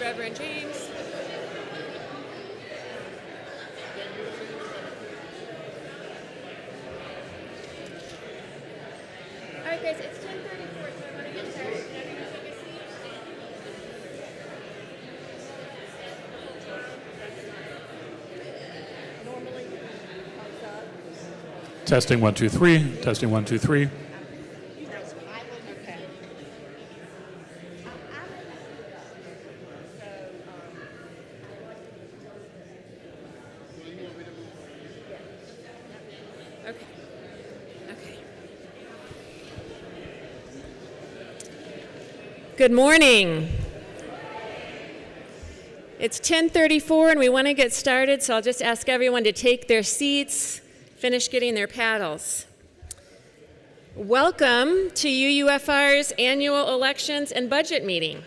Reverend James. All right, guys, it's 10:34, so I want to get started. Can everyone take a seat? Normally, Testing 1 2 3. Testing 1 2 3. Good morning. It's 10:34 and we want to get started, so I'll just ask everyone to take their seats, finish getting their paddles. Welcome to UUFR's annual elections and budget meeting.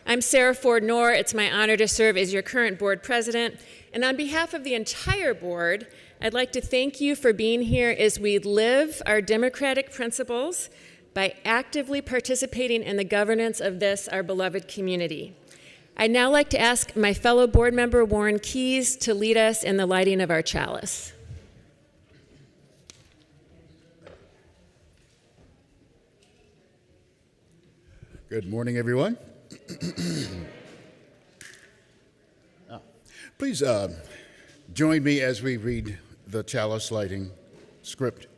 I'm Sarah Ford-Knorr. It's my honor to serve as your current board president. And on behalf of the entire board, I'd like to thank you for being here as we live our democratic principles by actively participating in the governance of this, our beloved community. I'd now like to ask my fellow board member, Warren Keyes, to lead us in the lighting of our chalice. Good morning, everyone. Please join me as we read the chalice lighting script.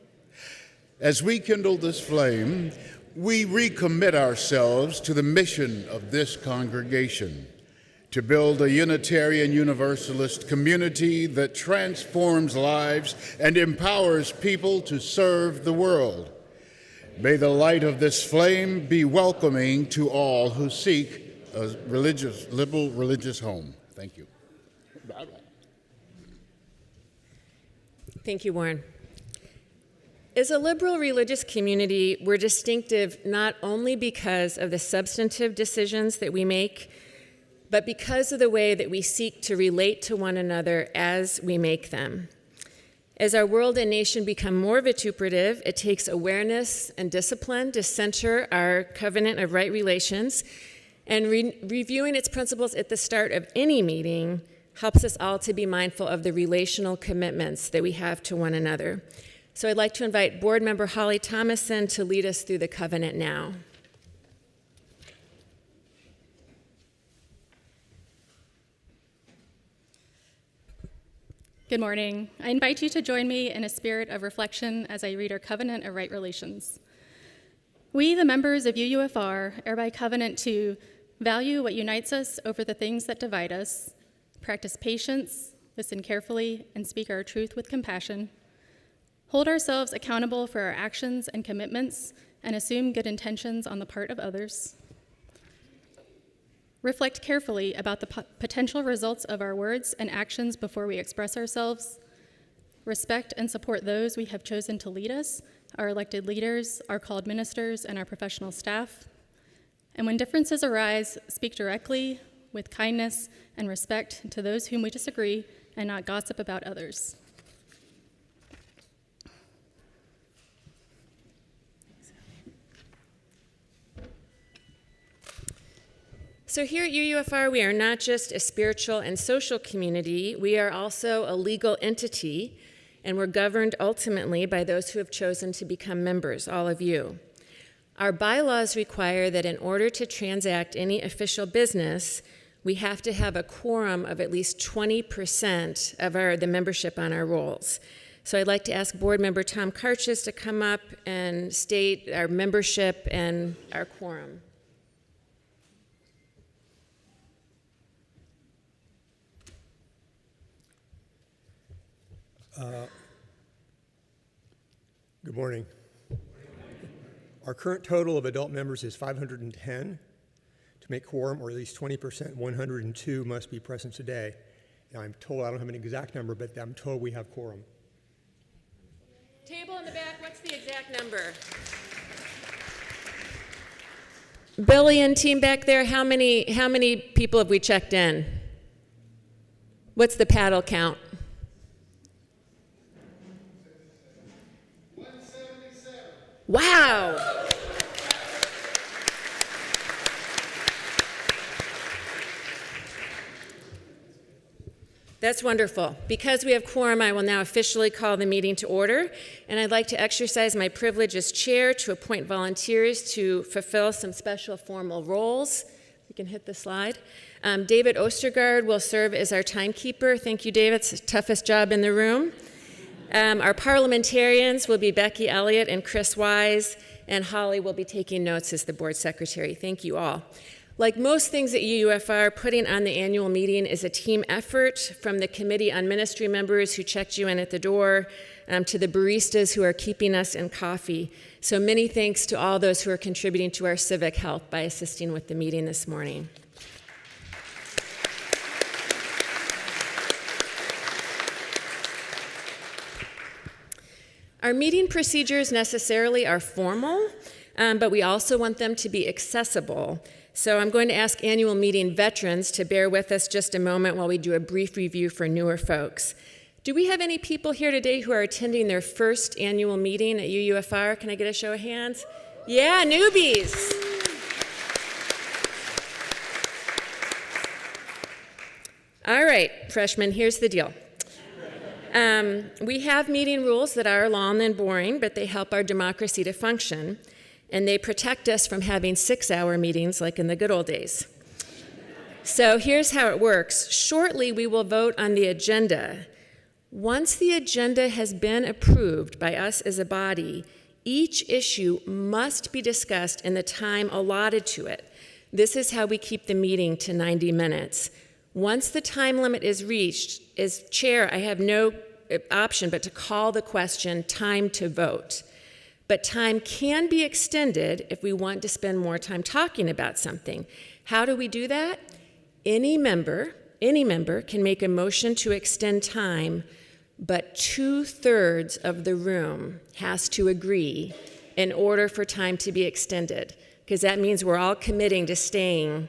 As we kindle this flame, we recommit ourselves to the mission of this congregation, to build a Unitarian Universalist community that transforms lives and empowers people to serve the world. May the light of this flame be welcoming to all who seek a liberal religious home. Thank you. Thank you, Warren. As a liberal religious community, we're distinctive not only because of the substantive decisions that we make, but because of the way that we seek to relate to one another as we make them. As our world and nation become more vituperative, it takes awareness and discipline to center our covenant of right relations, and reviewing its principles at the start of any meeting helps us all to be mindful of the relational commitments that we have to one another. So I'd like to invite board member Holly Thomason to lead us through the covenant now. Good morning. I invite you to join me in a spirit of reflection as I read our covenant of right relations. We, the members of UUFR, hereby covenant to value what unites us over the things that divide us, practice patience, listen carefully, and speak our truth with compassion, hold ourselves accountable for our actions and commitments, and assume good intentions on the part of others, reflect carefully about the potential results of our words and actions before we express ourselves, respect and support those we have chosen to lead us, our elected leaders, our called ministers, and our professional staff, And when differences arise, speak directly with kindness and respect to those whom we disagree and not gossip about others. So here at UUFR, we are not just a spiritual and social community, we are also a legal entity, and we're governed ultimately by those who have chosen to become members, all of you. Our bylaws require that in order to transact any official business, we have to have a quorum of at least 20% of the membership on our rolls. So I'd like to ask Board Member Tom Karches to come up and state our membership and our quorum. Good morning. Our current total of adult members is 510. To make quorum, or at least 20%, 102 must be present today. And I'm told, I don't have an exact number, but I'm told we have quorum. Table in the back, what's the exact number? Billy and team back there, how many people have we checked in? What's the paddle count? 177. Wow! That's wonderful. Because we have quorum, I will now officially call the meeting to order, and I'd like to exercise my privilege as chair to appoint volunteers to fulfill some special formal roles. You can hit the slide. David Ostergaard will serve as our timekeeper. Thank you, David. It's the toughest job in the room. Our parliamentarians will be Becky Elliott and Chris Wise, and Holly will be taking notes as the board secretary. Thank you all. Like most things at UUFR, putting on the annual meeting is a team effort, from the Committee on Ministry members who checked you in at the door to the baristas who are keeping us in coffee. So many thanks to all those who are contributing to our civic health by assisting with the meeting this morning. Our meeting procedures necessarily are formal, but we also want them to be accessible. So I'm going to ask annual meeting veterans to bear with us just a moment while we do a brief review for newer folks. Do we have any people here today who are attending their first annual meeting at UUFR? Can I get a show of hands? Yeah, newbies. All right, freshmen, here's the deal. We have meeting rules that are long and boring, but they help our democracy to function. And they protect us from having 6-hour meetings like in the good old days. So here's how it works. Shortly, we will vote on the agenda. Once the agenda has been approved by us as a body, each issue must be discussed in the time allotted to it. This is how we keep the meeting to 90 minutes. Once the time limit is reached, as chair, I have no option but to call the question time to vote. But time can be extended if we want to spend more time talking about something. How do we do that? Any member can make a motion to extend time, but 2/3 of the room has to agree in order for time to be extended, because that means we're all committing to staying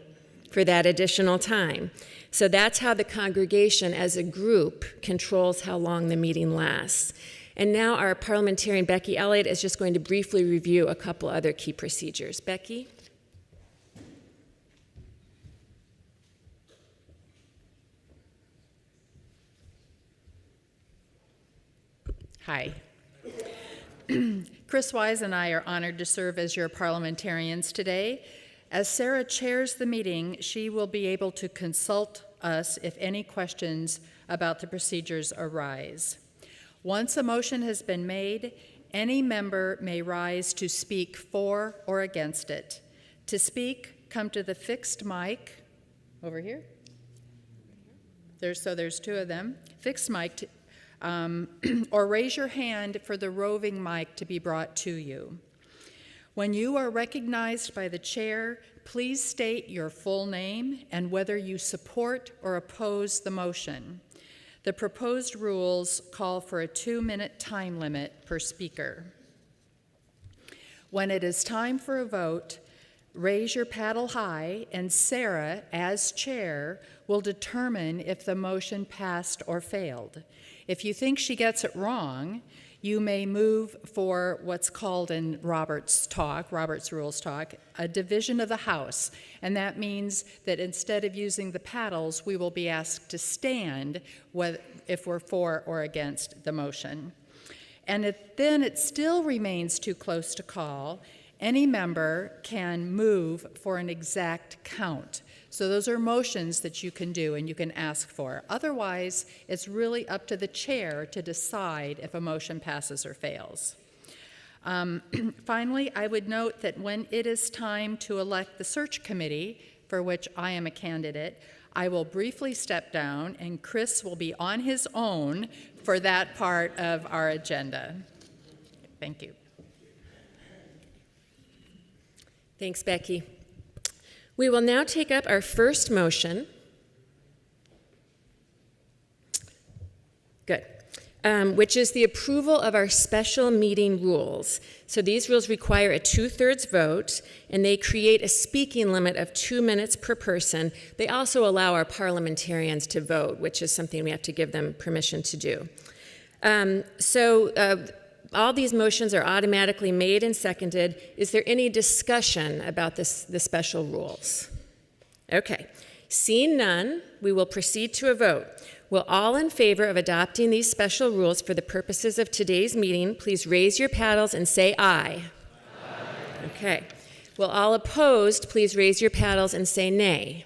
for that additional time. So that's how the congregation as a group controls how long the meeting lasts. And now our parliamentarian, Becky Elliott, is just going to briefly review a couple other key procedures. Becky? Hi. Chris Wise and I are honored to serve as your parliamentarians today. As Sarah chairs the meeting, she will be able to consult us if any questions about the procedures arise. Once a motion has been made, any member may rise to speak for or against it. To speak, come to the fixed mic over here. There's 2 of them. Fixed mic, or raise your hand for the roving mic to be brought to you. When you are recognized by the chair, please state your full name and whether you support or oppose the motion. The proposed rules call for a 2-minute time limit per speaker. When it is time for a vote, raise your paddle high, and Sarah, as chair, will determine if the motion passed or failed. If you think she gets it wrong, you may move for what's called in Robert's Rules talk, a division of the House. And that means that instead of using the paddles, we will be asked to stand if we're for or against the motion. And if then it still remains too close to call, any member can move for an exact count. So those are motions that you can do and you can ask for. Otherwise, it's really up to the chair to decide if a motion passes or fails. Finally, I would note that when it is time to elect the search committee, for which I am a candidate, I will briefly step down and Chris will be on his own for that part of our agenda. Thank you. Thanks, Becky. We will now take up our first motion. Good. Which is the approval of our special meeting rules. So these rules require a 2/3 vote, and they create a speaking limit of 2 minutes per person. They also allow our parliamentarians to vote, which is something we have to give them permission to do. All these motions are automatically made and seconded. Is there any discussion about the special rules? Okay. Seeing none, we will proceed to a vote. Will all in favor of adopting these special rules for the purposes of today's meeting, please raise your paddles and say aye. Aye. Okay. Will all opposed please raise your paddles and say nay?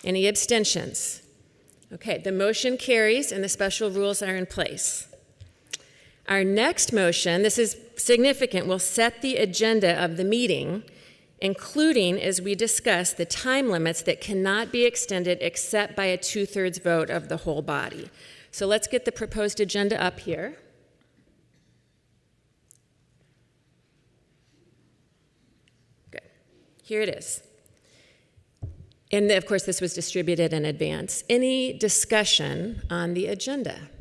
Any abstentions? Okay, the motion carries and the special rules are in place. Our next motion, this is significant, will set the agenda of the meeting, including, as we discussed, the time limits that cannot be extended except by a 2/3 vote of the whole body. So let's get the proposed agenda up here. Good. Here it is. And of course, this was distributed in advance. Any discussion on the agenda?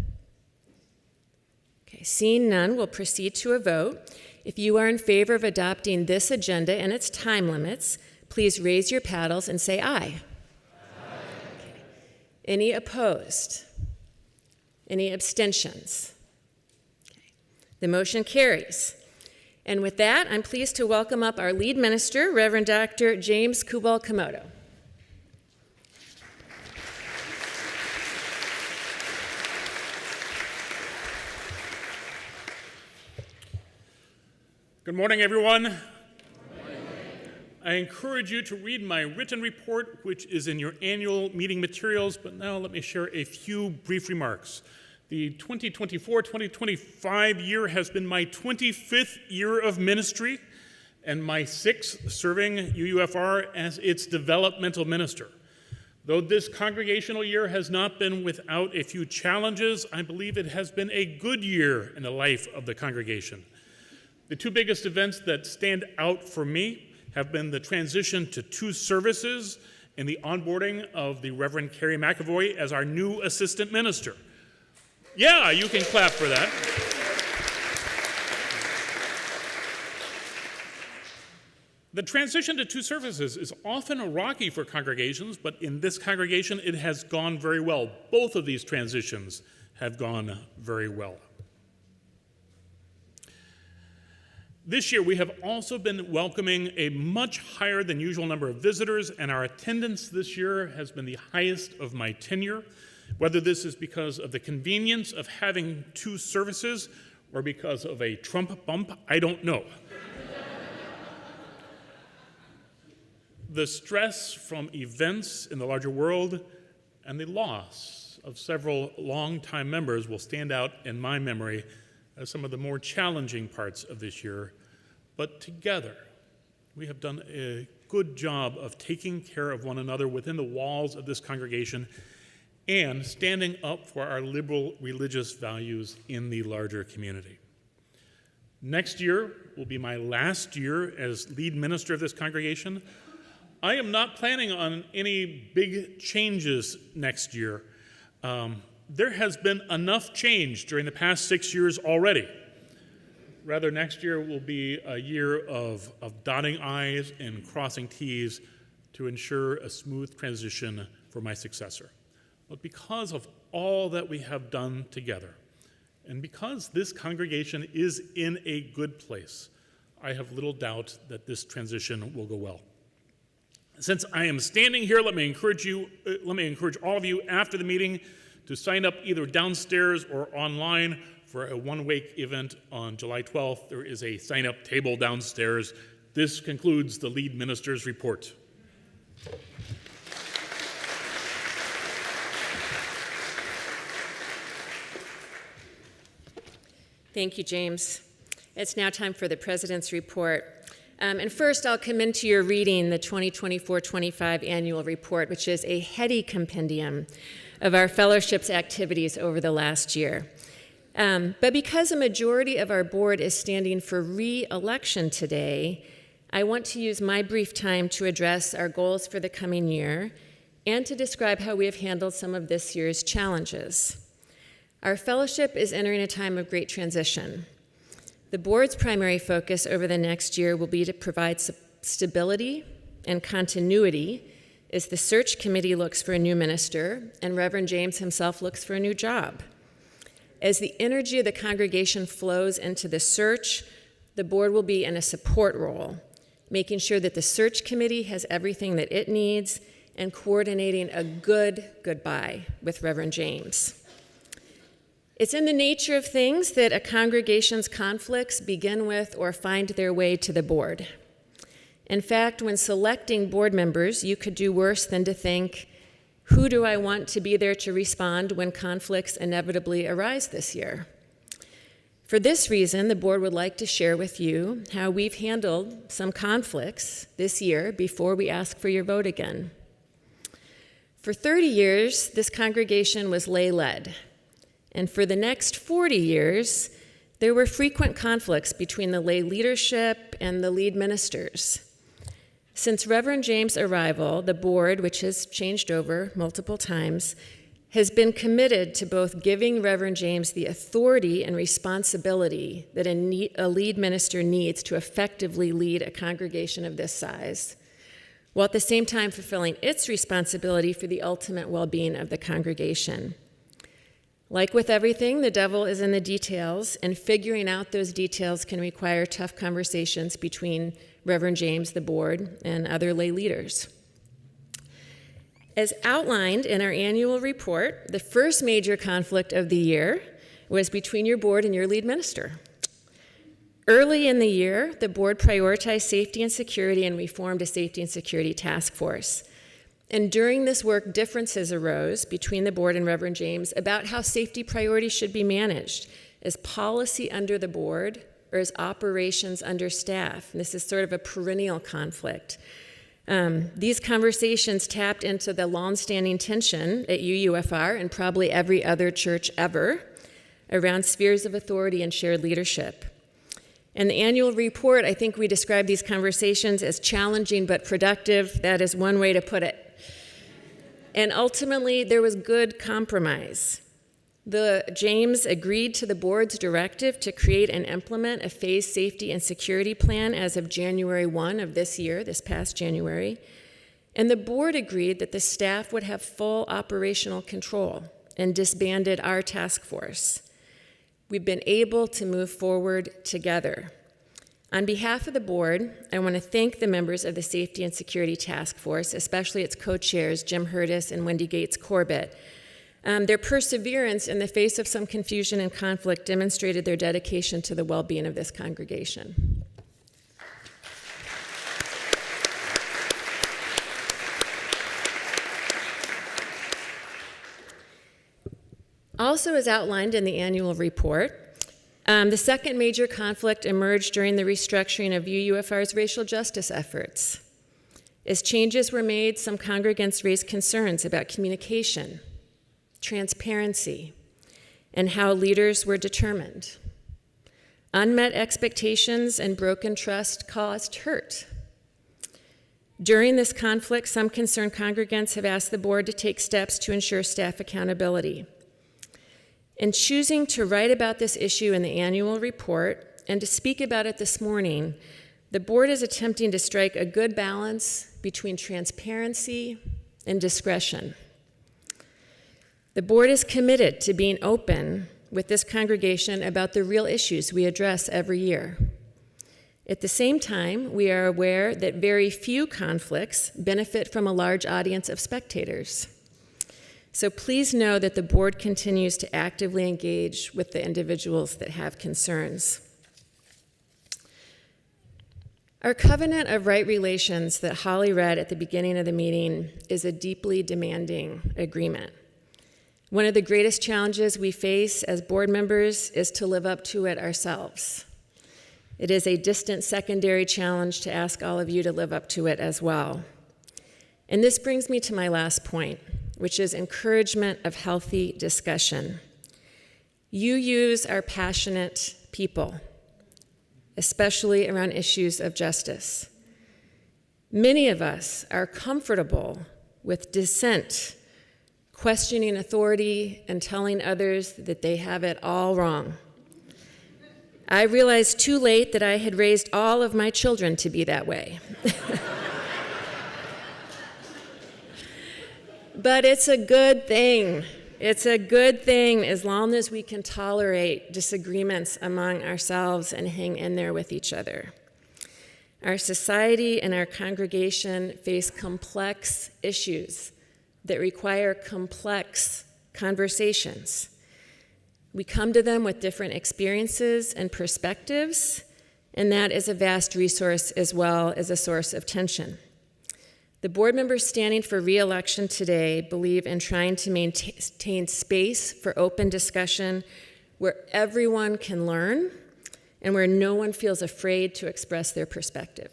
Okay, seeing none, we'll proceed to a vote. If you are in favor of adopting this agenda and its time limits, please raise your paddles and say aye. Aye. Okay. Any opposed? Any abstentions? Okay. The motion carries. And with that, I'm pleased to welcome up our lead minister, Reverend Dr. James Kubal-Komodo. Good morning, everyone. Good morning. I encourage you to read my written report, which is in your annual meeting materials, but now let me share a few brief remarks. The 2024-2025 year has been my 25th year of ministry and my 6th serving UUFR as its developmental minister. Though this congregational year has not been without a few challenges, I believe it has been a good year in the life of the congregation. The two biggest events that stand out for me have been the transition to 2 services and the onboarding of the Reverend Carrie McAvoy as our new assistant minister. Yeah, you can clap for that. The transition to 2 services is often rocky for congregations, but in this congregation it has gone very well. Both of these transitions have gone very well. This year, we have also been welcoming a much higher than usual number of visitors, and our attendance this year has been the highest of my tenure. Whether this is because of the convenience of having 2 services or because of a Trump bump, I don't know. The stress from events in the larger world and the loss of several longtime members will stand out in my memory as some of the more challenging parts of this year, but together we have done a good job of taking care of one another within the walls of this congregation and standing up for our liberal religious values in the larger community. Next year will be my last year as lead minister of this congregation. I am not planning on any big changes next year. There has been enough change during the past 6 years already. Rather, next year will be a year of dotting I's and crossing T's to ensure a smooth transition for my successor. But because of all that we have done together, and because this congregation is in a good place, I have little doubt that this transition will go well. Since I am standing here, let me encourage all of you after the meeting to sign up either downstairs or online for a one-week event on July 12th. There is a sign-up table downstairs. This concludes the lead minister's report. Thank you, James. It's now time for the President's report. And first, I'll commend to your reading the 2024-25 Annual Report, which is a heady compendium of our fellowship's activities over the last year. But because a majority of our board is standing for re-election today, I want to use my brief time to address our goals for the coming year and to describe how we have handled some of this year's challenges. Our fellowship is entering a time of great transition. The board's primary focus over the next year will be to provide stability and continuity as the search committee looks for a new minister and Reverend James himself looks for a new job. As the energy of the congregation flows into the search, the board will be in a support role, making sure that the search committee has everything that it needs and coordinating a good goodbye with Reverend James. It's in the nature of things that a congregation's conflicts begin with or find their way to the board. In fact, when selecting board members, you could do worse than to think, who do I want to be there to respond when conflicts inevitably arise this year? For this reason, the board would like to share with you how we've handled some conflicts this year before we ask for your vote again. For 30 years, this congregation was lay-led. And for the next 40 years, there were frequent conflicts between the lay leadership and the lead ministers. Since Reverend James' arrival, the board, which has changed over multiple times, has been committed to both giving Reverend James the authority and responsibility that a lead minister needs to effectively lead a congregation of this size, while at the same time fulfilling its responsibility for the ultimate well-being of the congregation. Like with everything, the devil is in the details, and figuring out those details can require tough conversations between Reverend James, the board, and other lay leaders. As outlined in our annual report, the first major conflict of the year was between your board and your lead minister. Early in the year, the board prioritized safety and security and reformed a safety and security task force. And during this work, differences arose between the board and Reverend James about how safety priorities should be managed as policy under the board or as operations under staff. And this is sort of a perennial conflict. These conversations tapped into the longstanding tension at UUFR and probably every other church ever around spheres of authority and shared leadership. In the annual report, I think we describe these conversations as challenging but productive. That is one way to put it. And ultimately, there was good compromise. James agreed to the board's directive to create and implement a phased safety and security plan as of January 1 of this year, this past January. And the board agreed that the staff would have full operational control and disbanded our task force. We've been able to move forward together. On behalf of the board, I want to thank the members of the Safety and Security Task Force, especially its co-chairs, Jim Hurtis and Wendy Gates Corbett. Their perseverance in the face of some confusion and conflict demonstrated their dedication to the well-being of this congregation. Also, as outlined in the annual report, the second major conflict emerged during the restructuring of UUFR's racial justice efforts. As changes were made, some congregants raised concerns about communication, transparency, and how leaders were determined. Unmet expectations and broken trust caused hurt. During this conflict, some concerned congregants have asked the board to take steps to ensure staff accountability. In choosing to write about this issue in the annual report, and to speak about it this morning, the board is attempting to strike a good balance between transparency and discretion. The board is committed to being open with this congregation about the real issues we address every year. At the same time, we are aware that very few conflicts benefit from a large audience of spectators. So please know that the board continues to actively engage with the individuals that have concerns. Our covenant of right relations that Holly read at the beginning of the meeting is a deeply demanding agreement. One of the greatest challenges we face as board members is to live up to it ourselves. It is a distant secondary challenge to ask all of you to live up to it as well. And this brings me to my last point, which is encouragement of healthy discussion. UUs are passionate people, especially around issues of justice. Many of us are comfortable with dissent, questioning authority, and telling others that they have it all wrong. I realized too late that I had raised all of my children to be that way. But it's a good thing. It's a good thing as long as we can tolerate disagreements among ourselves and hang in there with each other. Our society and our congregation face complex issues that require complex conversations. We come to them with different experiences and perspectives, and that is a vast resource as well as a source of tension. The board members standing for re-election today believe in trying to maintain space for open discussion where everyone can learn and where no one feels afraid to express their perspective.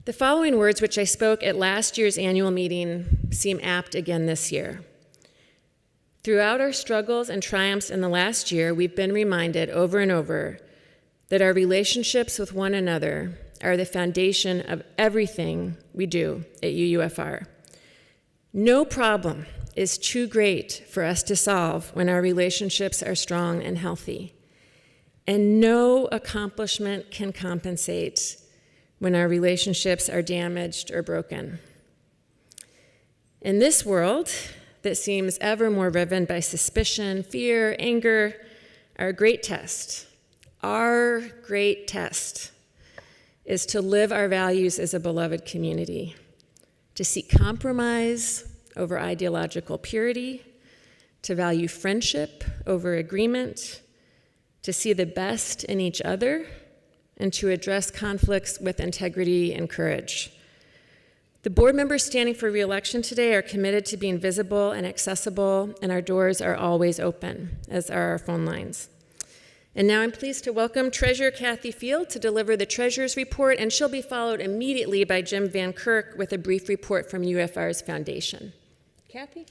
The following words, which I spoke at last year's annual meeting, seem apt again this year. Throughout our struggles and triumphs in the last year, we've been reminded over and over that our relationships with one another are the foundation of everything we do at UUFR. No problem is too great for us to solve when our relationships are strong and healthy. And no accomplishment can compensate when our relationships are damaged or broken. In this world that seems ever more riven by suspicion, fear, anger, our great test is to live our values as a beloved community, to seek compromise over ideological purity, to value friendship over agreement, to see the best in each other, and to address conflicts with integrity and courage. The board members standing for re-election today are committed to being visible and accessible, and our doors are always open, as are our phone lines. And now I'm pleased to welcome Treasurer Kathy Field to deliver the Treasurer's Report, and she'll be followed immediately by Jim Van Kirk with a brief report from UFR's foundation. Kathy?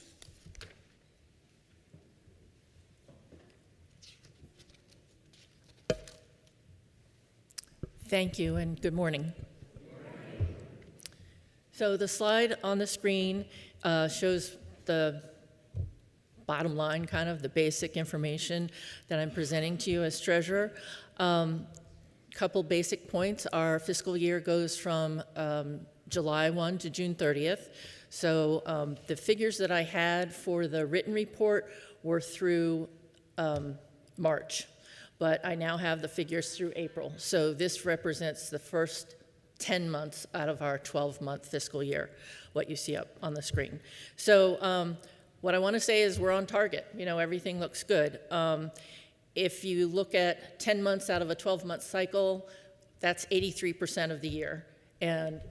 Thank you, and good morning. So the slide on the screen shows the bottom line, kind of the basic information that I'm presenting to you as treasurer. Couple basic points. Our fiscal year goes from July 1 to June 30th. So the figures that I had for the written report were through March, but I now have the figures through April. So this represents the first 10 months out of our 12-month fiscal year, what you see up on the screen. So what I want to say is we're on target. You know, everything looks good. If you look at 10 months out of a 12-month cycle, that's 83% of the year. And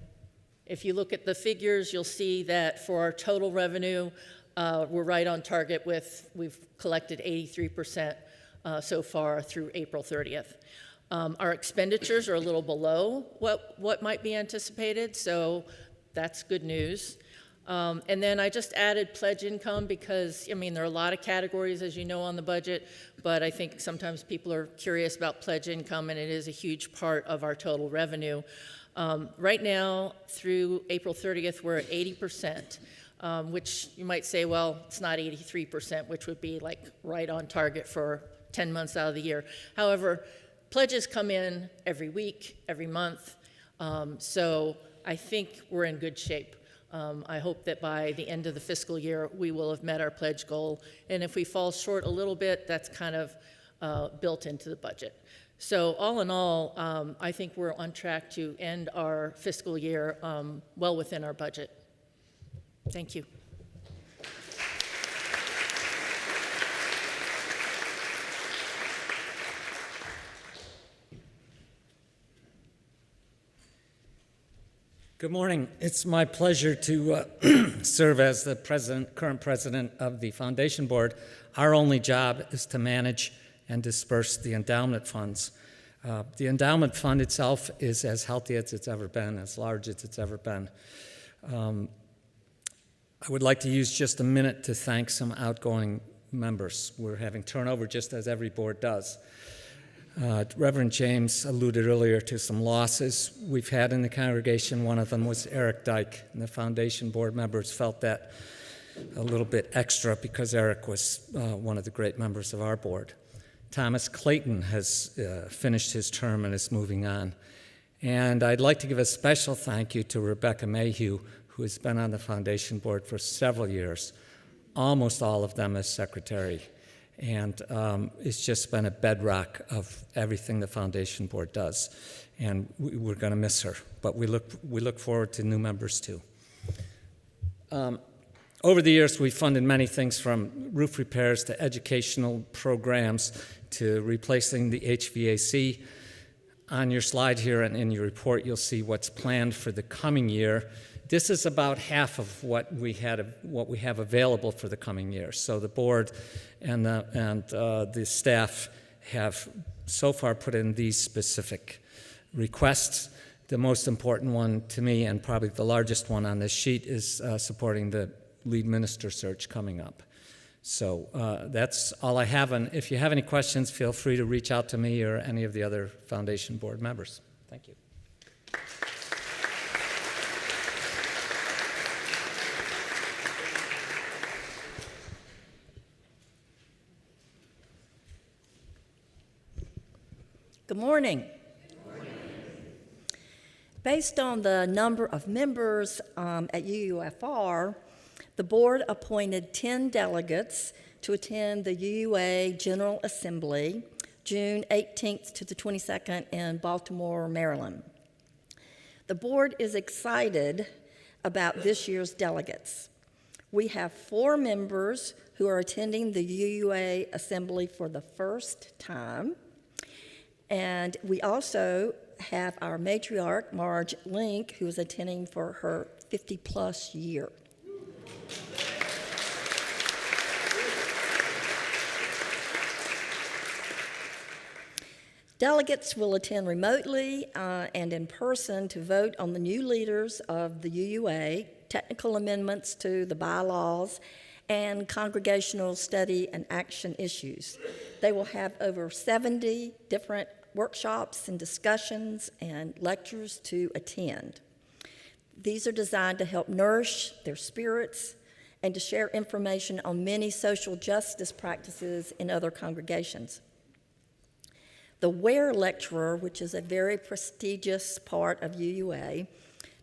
if you look at the figures, you'll see that for our total revenue, we're right on target we've collected 83% so far through April 30th. Our expenditures are a little below what might be anticipated, so that's good news. And then I just added pledge income because, I mean, there are a lot of categories, as you know, on the budget, but I think sometimes people are curious about pledge income, and it is a huge part of our total revenue. Right now, through April 30th, we're at 80%, which you might say, well, it's not 83%, which would be like right on target for 10 months out of the year. However, pledges come in every week, every month, so I think we're in good shape. I hope that by the end of the fiscal year, we will have met our pledge goal, and if we fall short a little bit, that's kind of built into the budget. So all in all, I think we're on track to end our fiscal year well within our budget. Thank you. Good morning. It's my pleasure to serve as the current president of the Foundation Board. Our only job is to manage and disperse the endowment funds. The endowment fund itself is as healthy as it's ever been, as large as it's ever been. I would like to use just a minute to thank some outgoing members. We're having turnover just as every board does. Reverend James alluded earlier to some losses we've had in the congregation. One of them was Eric Dyke, and the Foundation Board members felt that a little bit extra because Eric was one of the great members of our board. Thomas Clayton has finished his term and is moving on. And I'd like to give a special thank you to Rebecca Mayhew, who has been on the Foundation Board for several years, almost all of them as secretary. And it's just been a bedrock of everything the Foundation Board does. And we're going to miss her, but we look forward to new members too. Over the years, we've funded many things from roof repairs to educational programs to replacing the HVAC. On your slide here and in your report, you'll see what's planned for the coming year. This is about half of what we have available for the coming year. So the board and the staff have so far put in these specific requests. The most important one to me, and probably the largest one on this sheet, is supporting the lead minister search coming up. So that's all I have. And if you have any questions, feel free to reach out to me or any of the other Foundation Board members. Thank you. Good morning. Based on the number of members at UUFR, the board appointed 10 delegates to attend the UUA General Assembly, June 18th to the 22nd in Baltimore, Maryland. The board is excited about this year's delegates. We have 4 members who are attending the UUA Assembly for the first time. And we also have our matriarch, Marge Link, who is attending for her 50-plus year. Delegates will attend remotely and in person to vote on the new leaders of the UUA, technical amendments to the bylaws, and congregational study and action issues. They will have over 70 different workshops and discussions and lectures to attend. These are designed to help nourish their spirits and to share information on many social justice practices in other congregations. The Ware Lecturer, which is a very prestigious part of UUA,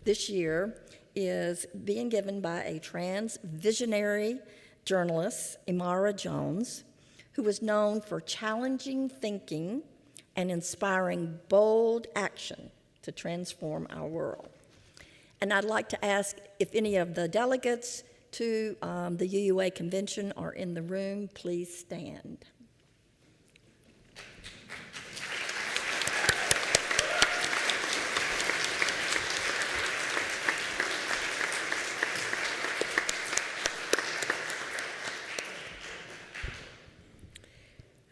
this year is being given by a trans visionary journalist, Imara Jones, who is known for challenging thinking and inspiring bold action to transform our world. And I'd like to ask if any of the delegates to the UUA convention are in the room, please stand.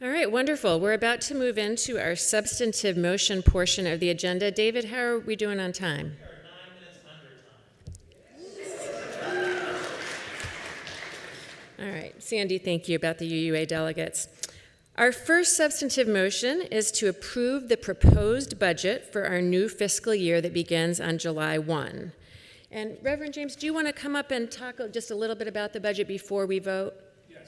All right, wonderful. We're about to move into our substantive motion portion of the agenda. David, how are we doing on time? We are 9 minutes under time. All right, Sandy, thank you about the UUA delegates. Our first substantive motion is to approve the proposed budget for our new fiscal year that begins on July 1. And Reverend James, do you want to come up and talk just a little bit about the budget before we vote? Yes.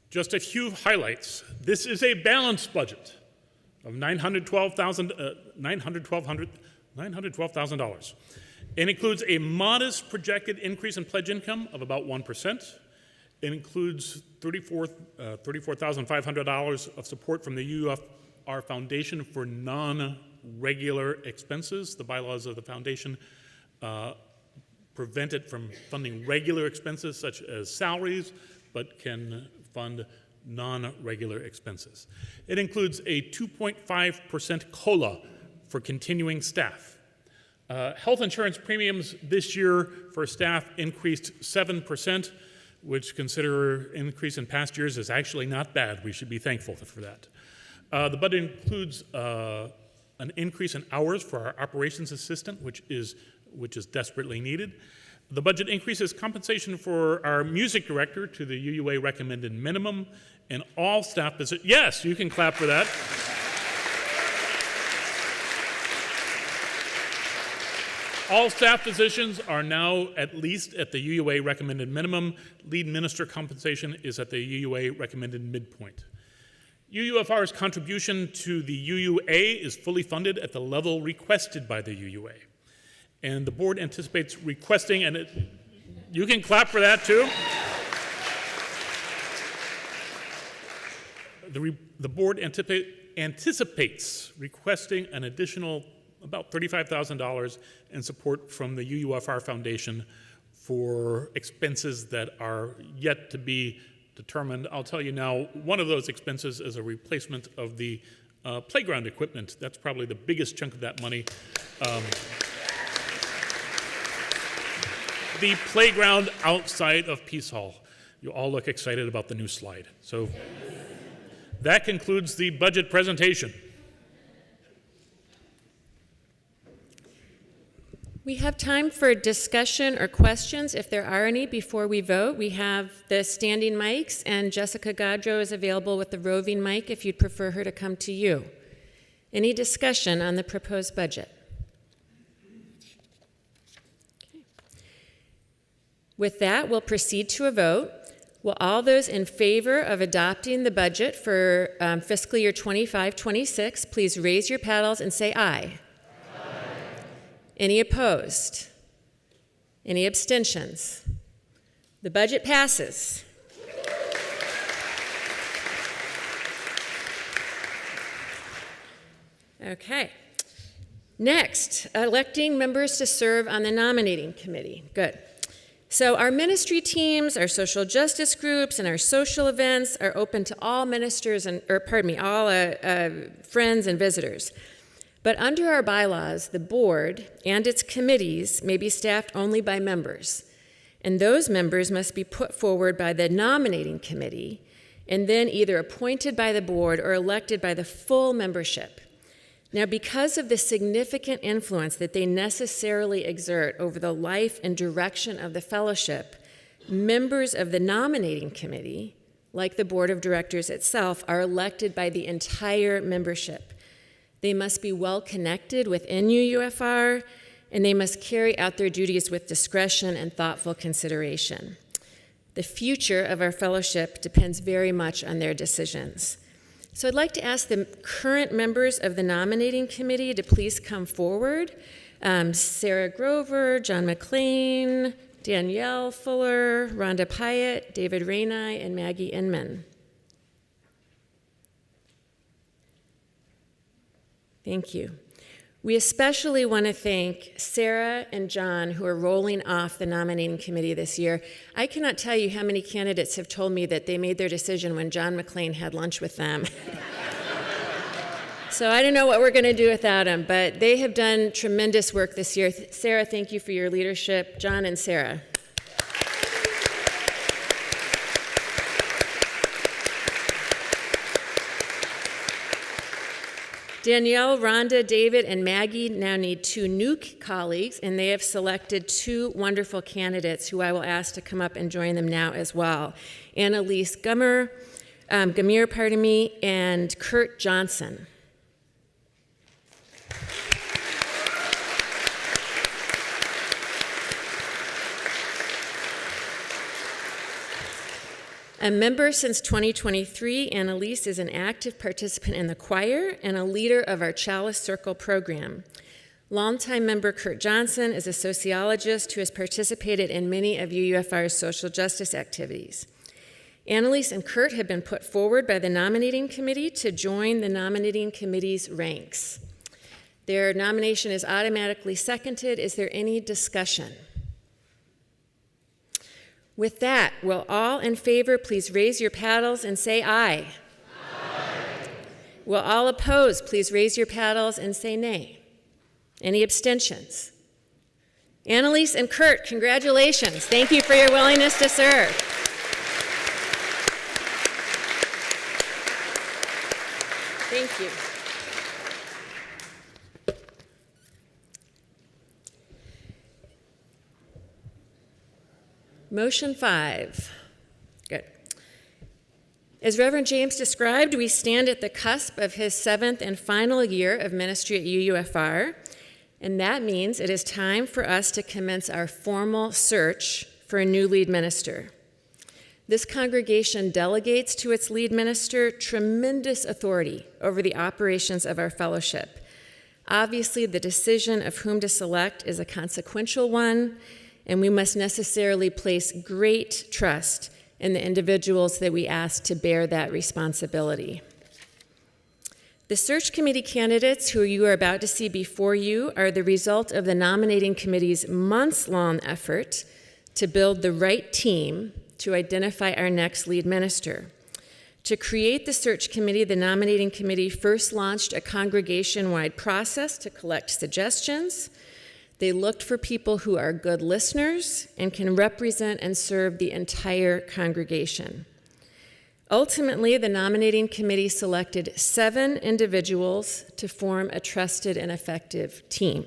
Just a few highlights. This is a balanced budget of $912,000. It includes a modest projected increase in pledge income of about 1%. It includes $34,500 of support from the UFR Foundation for non-regular expenses. The bylaws of the foundation prevent it from funding regular expenses such as salaries, but can fund non-regular expenses. It includes a 2.5% COLA for continuing staff. Health insurance premiums this year for staff increased 7%, which, consider increase in past years, is actually not bad. We should be thankful for that. The budget includes an increase in hours for our operations assistant, which is desperately needed. The budget increases compensation for our music director to the UUA recommended minimum, and all staff positions. Yes, you can clap for that. All staff positions are now at least at the UUA recommended minimum. Lead minister compensation is at the UUA recommended midpoint. UUFR's contribution to the UUA is fully funded at the level requested by the UUA. And the board anticipates requesting, and you can clap for that too. The board anticipates requesting an additional about $35,000 in support from the UUFR Foundation for expenses that are yet to be determined. I'll tell you now, one of those expenses is a replacement of the playground equipment. That's probably the biggest chunk of that money. The playground outside of Peace Hall. You all look excited about the new slide. So that concludes the budget presentation. We have time for discussion or questions, if there are any, before we vote. We have the standing mics, and Jessica Gaudreau is available with the roving mic if you'd prefer her to come to you. Any discussion on the proposed budget? Okay. With that, we'll proceed to a vote. Will all those in favor of adopting the budget for fiscal year 25-26 please raise your paddles and say aye. Any opposed? Any abstentions? The budget passes. Okay. Next, electing members to serve on the nominating committee. Good. So our ministry teams, our social justice groups, and our social events are open to all ministers all friends and visitors. But under our bylaws, the board and its committees may be staffed only by members. And those members must be put forward by the nominating committee and then either appointed by the board or elected by the full membership. Now, because of the significant influence that they necessarily exert over the life and direction of the fellowship, members of the nominating committee, like the board of directors itself, are elected by the entire membership. They must be well connected within UUFR, and they must carry out their duties with discretion and thoughtful consideration. The future of our fellowship depends very much on their decisions. So I'd like to ask the current members of the nominating committee to please come forward. Sarah Grover, John McLean, Danielle Fuller, Rhonda Pyatt, David Rainey, and Maggie Inman. Thank you. We especially want to thank Sarah and John, who are rolling off the nominating committee this year. I cannot tell you how many candidates have told me that they made their decision when John McLean had lunch with them. So I don't know what we're going to do without them, but they have done tremendous work this year. Sarah, thank you for your leadership. John and Sarah. Danielle, Rhonda, David, and Maggie now need 2 new colleagues, and they have selected 2 wonderful candidates who I will ask to come up and join them now as well. Annalise Gamir, and Kurt Johnson. A member since 2023, Annalise is an active participant in the choir and a leader of our Chalice Circle program. Longtime member Kurt Johnson is a sociologist who has participated in many of UUFR's social justice activities. Annalise and Kurt have been put forward by the nominating committee to join the nominating committee's ranks. Their nomination is automatically seconded. Is there any discussion? With that, will all in favor please raise your paddles and say aye? Aye. Will all oppose please raise your paddles and say nay? Any abstentions? Annalise and Kurt, congratulations. Thank you for your willingness to serve. Thank you. Motion 5. Good. As Reverend James described, we stand at the cusp of his 7th and final year of ministry at UUFR, and that means it is time for us to commence our formal search for a new lead minister. This congregation delegates to its lead minister tremendous authority over the operations of our fellowship. Obviously, the decision of whom to select is a consequential one, and we must necessarily place great trust in the individuals that we ask to bear that responsibility. The search committee candidates who you are about to see before you are the result of the nominating committee's months-long effort to build the right team to identify our next lead minister. To create the search committee, the nominating committee first launched a congregation-wide process to collect suggestions. They looked for people who are good listeners and can represent and serve the entire congregation. Ultimately, the nominating committee selected 7 individuals to form a trusted and effective team.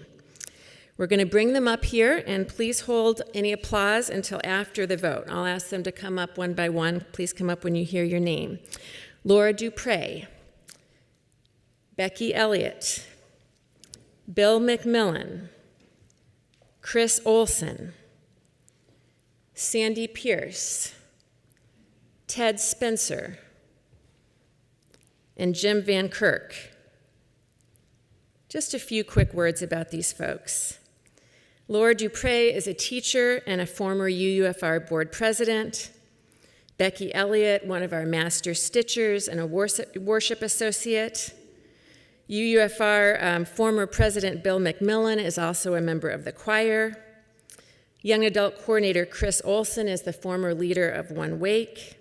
We're going to bring them up here, and please hold any applause until after the vote. I'll ask them to come up one by one. Please come up when you hear your name. Laura Dupre, Becky Elliott, Bill McMillan, Chris Olson, Sandy Pierce, Ted Spencer, and Jim Van Kirk. Just a few quick words about these folks. Laura Dupre is a teacher and a former UUFR board president. Becky Elliott, one of our master stitchers and a worship associate. UUFR former president Bill McMillan is also a member of the choir. Young adult coordinator Chris Olson is the former leader of One Wake.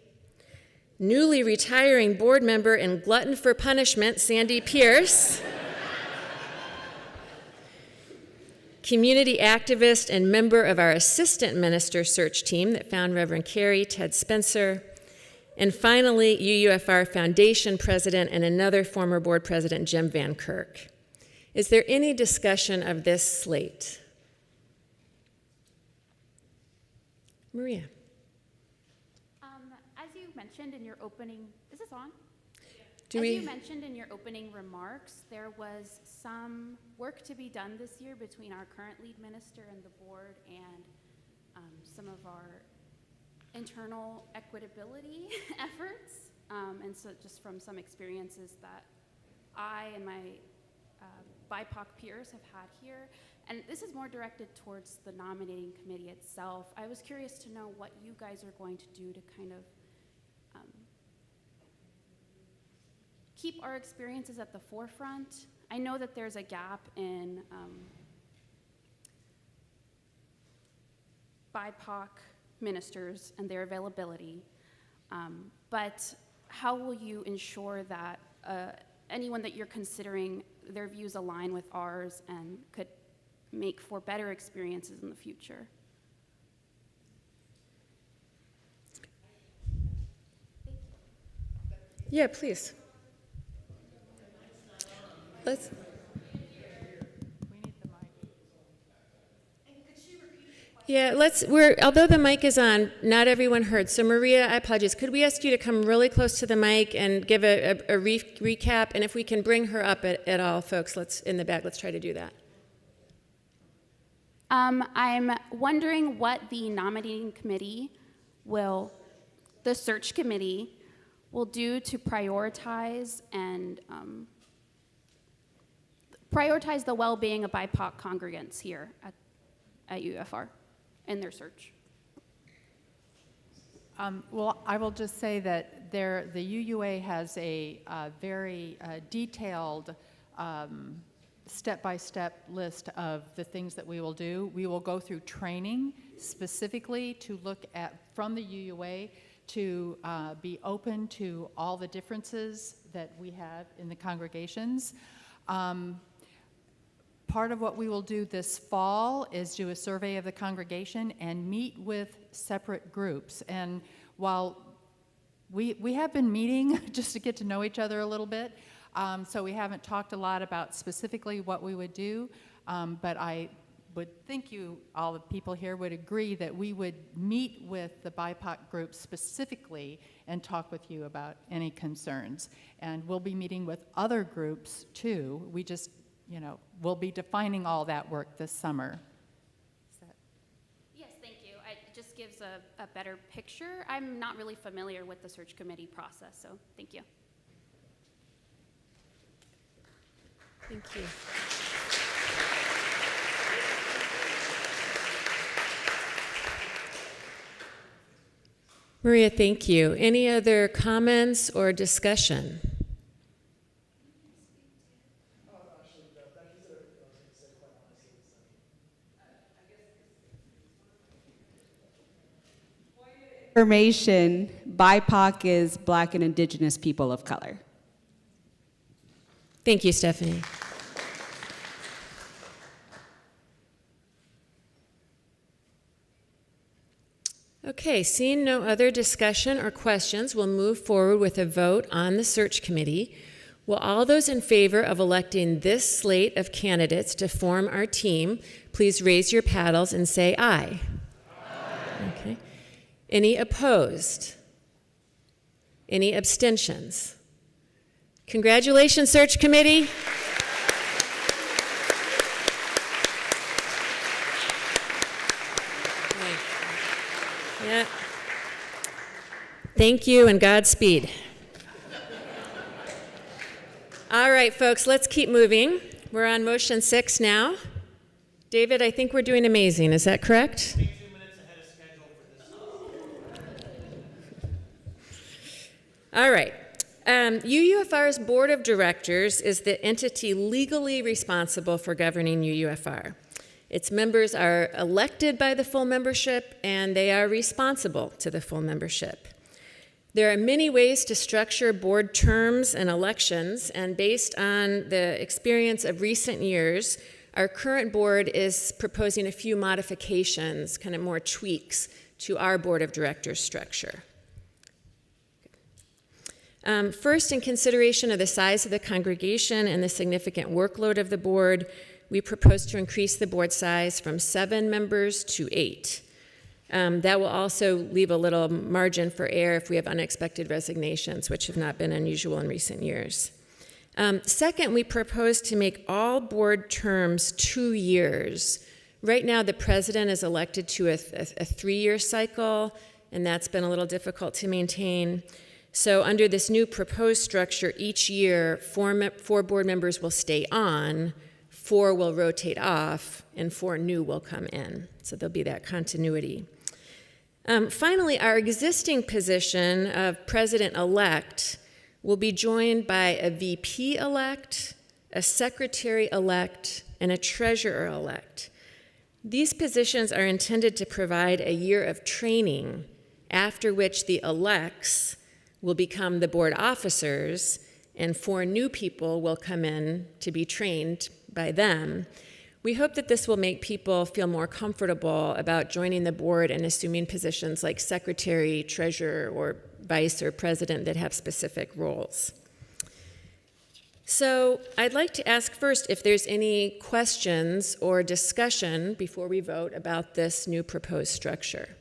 Newly retiring board member and glutton for punishment, Sandy Pierce. Community activist and member of our assistant minister search team that found Reverend Carey, Ted Spencer. And finally, UUFR Foundation president and another former board president, Jim Van Kirk. Is there any discussion of this slate? Maria. As you mentioned in your opening, is this on? You mentioned in your opening remarks, there was some work to be done this year between our current lead minister and the board and some of our internal equitability efforts. And so just from some experiences that I and my BIPOC peers have had here, and this is more directed towards the nominating committee itself. I was curious to know what you guys are going to do to kind of keep our experiences at the forefront. I know that there's a gap in BIPOC ministers and their availability, but how will you ensure that anyone that you're considering, their views align with ours and could make for better experiences in the future? Yeah, please. Let's. Yeah, although the mic is on, not everyone heard. So Maria, I apologize. Could we ask you to come really close to the mic and give a recap? And if we can bring her up at all, folks, in the back, let's try to do that. I'm wondering what the nominating committee will the search committee will do to prioritize and prioritize the well-being of BIPOC congregants here at UFR in their search. Well, I will just say that the UUA has a very detailed step-by-step list of the things that we will do. We will go through training specifically to look at, from the UUA, to be open to all the differences that we have in the congregations. Part of what we will do this fall is do a survey of the congregation and meet with separate groups. And while we have been meeting just to get to know each other a little bit, so we haven't talked a lot about specifically what we would do, but I would think all the people here would agree that we would meet with the BIPOC group specifically and talk with you about any concerns. And we'll be meeting with other groups too. We just, we'll be defining all that work this summer. Yes, thank you. It just gives a better picture. I'm not really familiar with the search committee process, so thank you. Thank you. Maria, thank you. Any other comments or discussion? Information, BIPOC is Black and Indigenous people of color. Thank you, Stephanie. Okay, seeing no other discussion or questions, we'll move forward with a vote on the search committee. Will all those in favor of electing this slate of candidates to form our team, please raise your paddles and say aye. Aye. Okay. Any opposed? Any abstentions? Congratulations, search committee. Yeah. Thank you and Godspeed. All right, folks, let's keep moving. We're on motion 6 now. David, I think we're doing amazing. Is that correct? 2 minutes ahead of schedule for this. All right. UUFR's Board of Directors is the entity legally responsible for governing UUFR. Its members are elected by the full membership, and they are responsible to the full membership. There are many ways to structure board terms and elections, and based on the experience of recent years, our current board is proposing a few modifications, kind of more tweaks to our Board of Directors structure. First, in consideration of the size of the congregation and the significant workload of the board, we propose to increase the board size from 7 members to 8. That will also leave a little margin for error if we have unexpected resignations, which have not been unusual in recent years. Second, we propose to make all board terms 2 years. Right now, the president is elected to a 3-year cycle, and that's been a little difficult to maintain. So under this new proposed structure, each year, 4 board members will stay on, 4 will rotate off, and 4 new will come in. So there'll be that continuity. Finally, our existing position of president-elect will be joined by a VP-elect, a secretary-elect, and a treasurer-elect. These positions are intended to provide a year of training, after which the elects will become the board officers, and 4 new people will come in to be trained by them. We hope that this will make people feel more comfortable about joining the board and assuming positions like secretary, treasurer, or vice or president that have specific roles. So I'd like to ask first if there's any questions or discussion before we vote about this new proposed structure.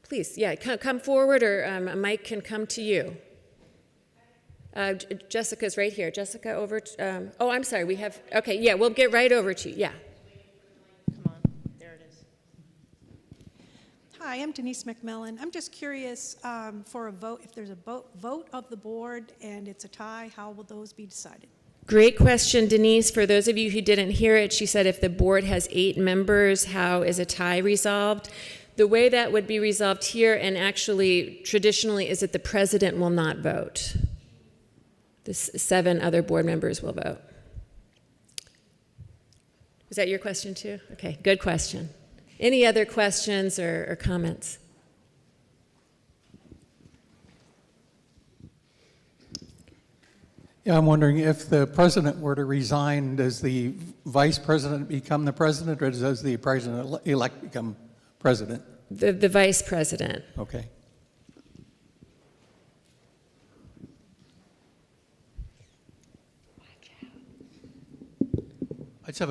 Please, yeah, come forward, or a mic can come to you. Jessica's right here. Jessica, over to, oh, I'm sorry, we have, okay, yeah, we'll get right over to you, yeah. Come on, there it is. Hi, I'm Denise McMillan. I'm just curious for a vote, if there's a vote of the board and it's a tie, how will those be decided? Great question, Denise. For those of you who didn't hear it, she said if the board has 8 members, how is a tie resolved? The way that would be resolved here, and actually traditionally, is that the president will not vote. The 7 other board members will vote. Was that your question too? Okay, good question. Any other questions or comments? Yeah, I'm wondering if the president were to resign, does the vice president become the president, or does the president-elect become president? The vice president. Okay. I just have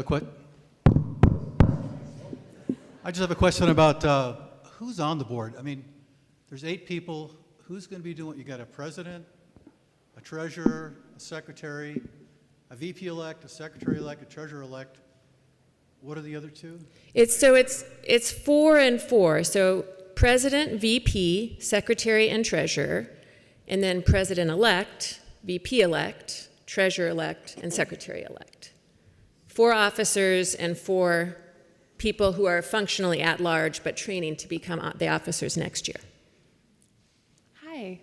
a question about who's on the board. I mean, there's 8 people. Who's going to be doing? You got a president, a treasurer, a secretary, a VP-elect, a secretary-elect, a treasurer-elect. What are the other 2? It's 4 and 4. So president, VP, secretary, and treasurer, and then president-elect, VP-elect, treasurer-elect, and secretary-elect. 4 officers and 4 people who are functionally at large but training to become the officers next year. Hi.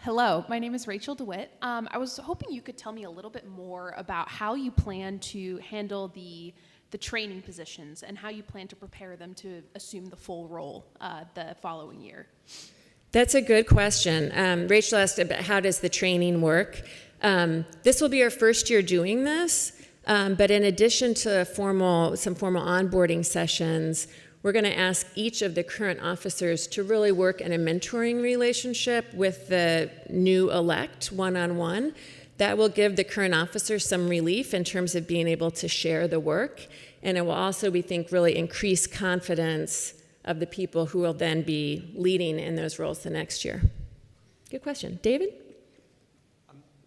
Hello, my name is Rachel DeWitt. I was hoping you could tell me a little bit more about how you plan to handle the training positions and how you plan to prepare them to assume the full role the following year. That's a good question. Rachel asked about how does the training work. This will be our first year doing this, but in addition to some formal onboarding sessions, we're going to ask each of the current officers to really work in a mentoring relationship with the new elect one-on-one. That will give the current officers some relief in terms of being able to share the work, and it will also, we think, really increase confidence of the people who will then be leading in those roles the next year. Good question. David?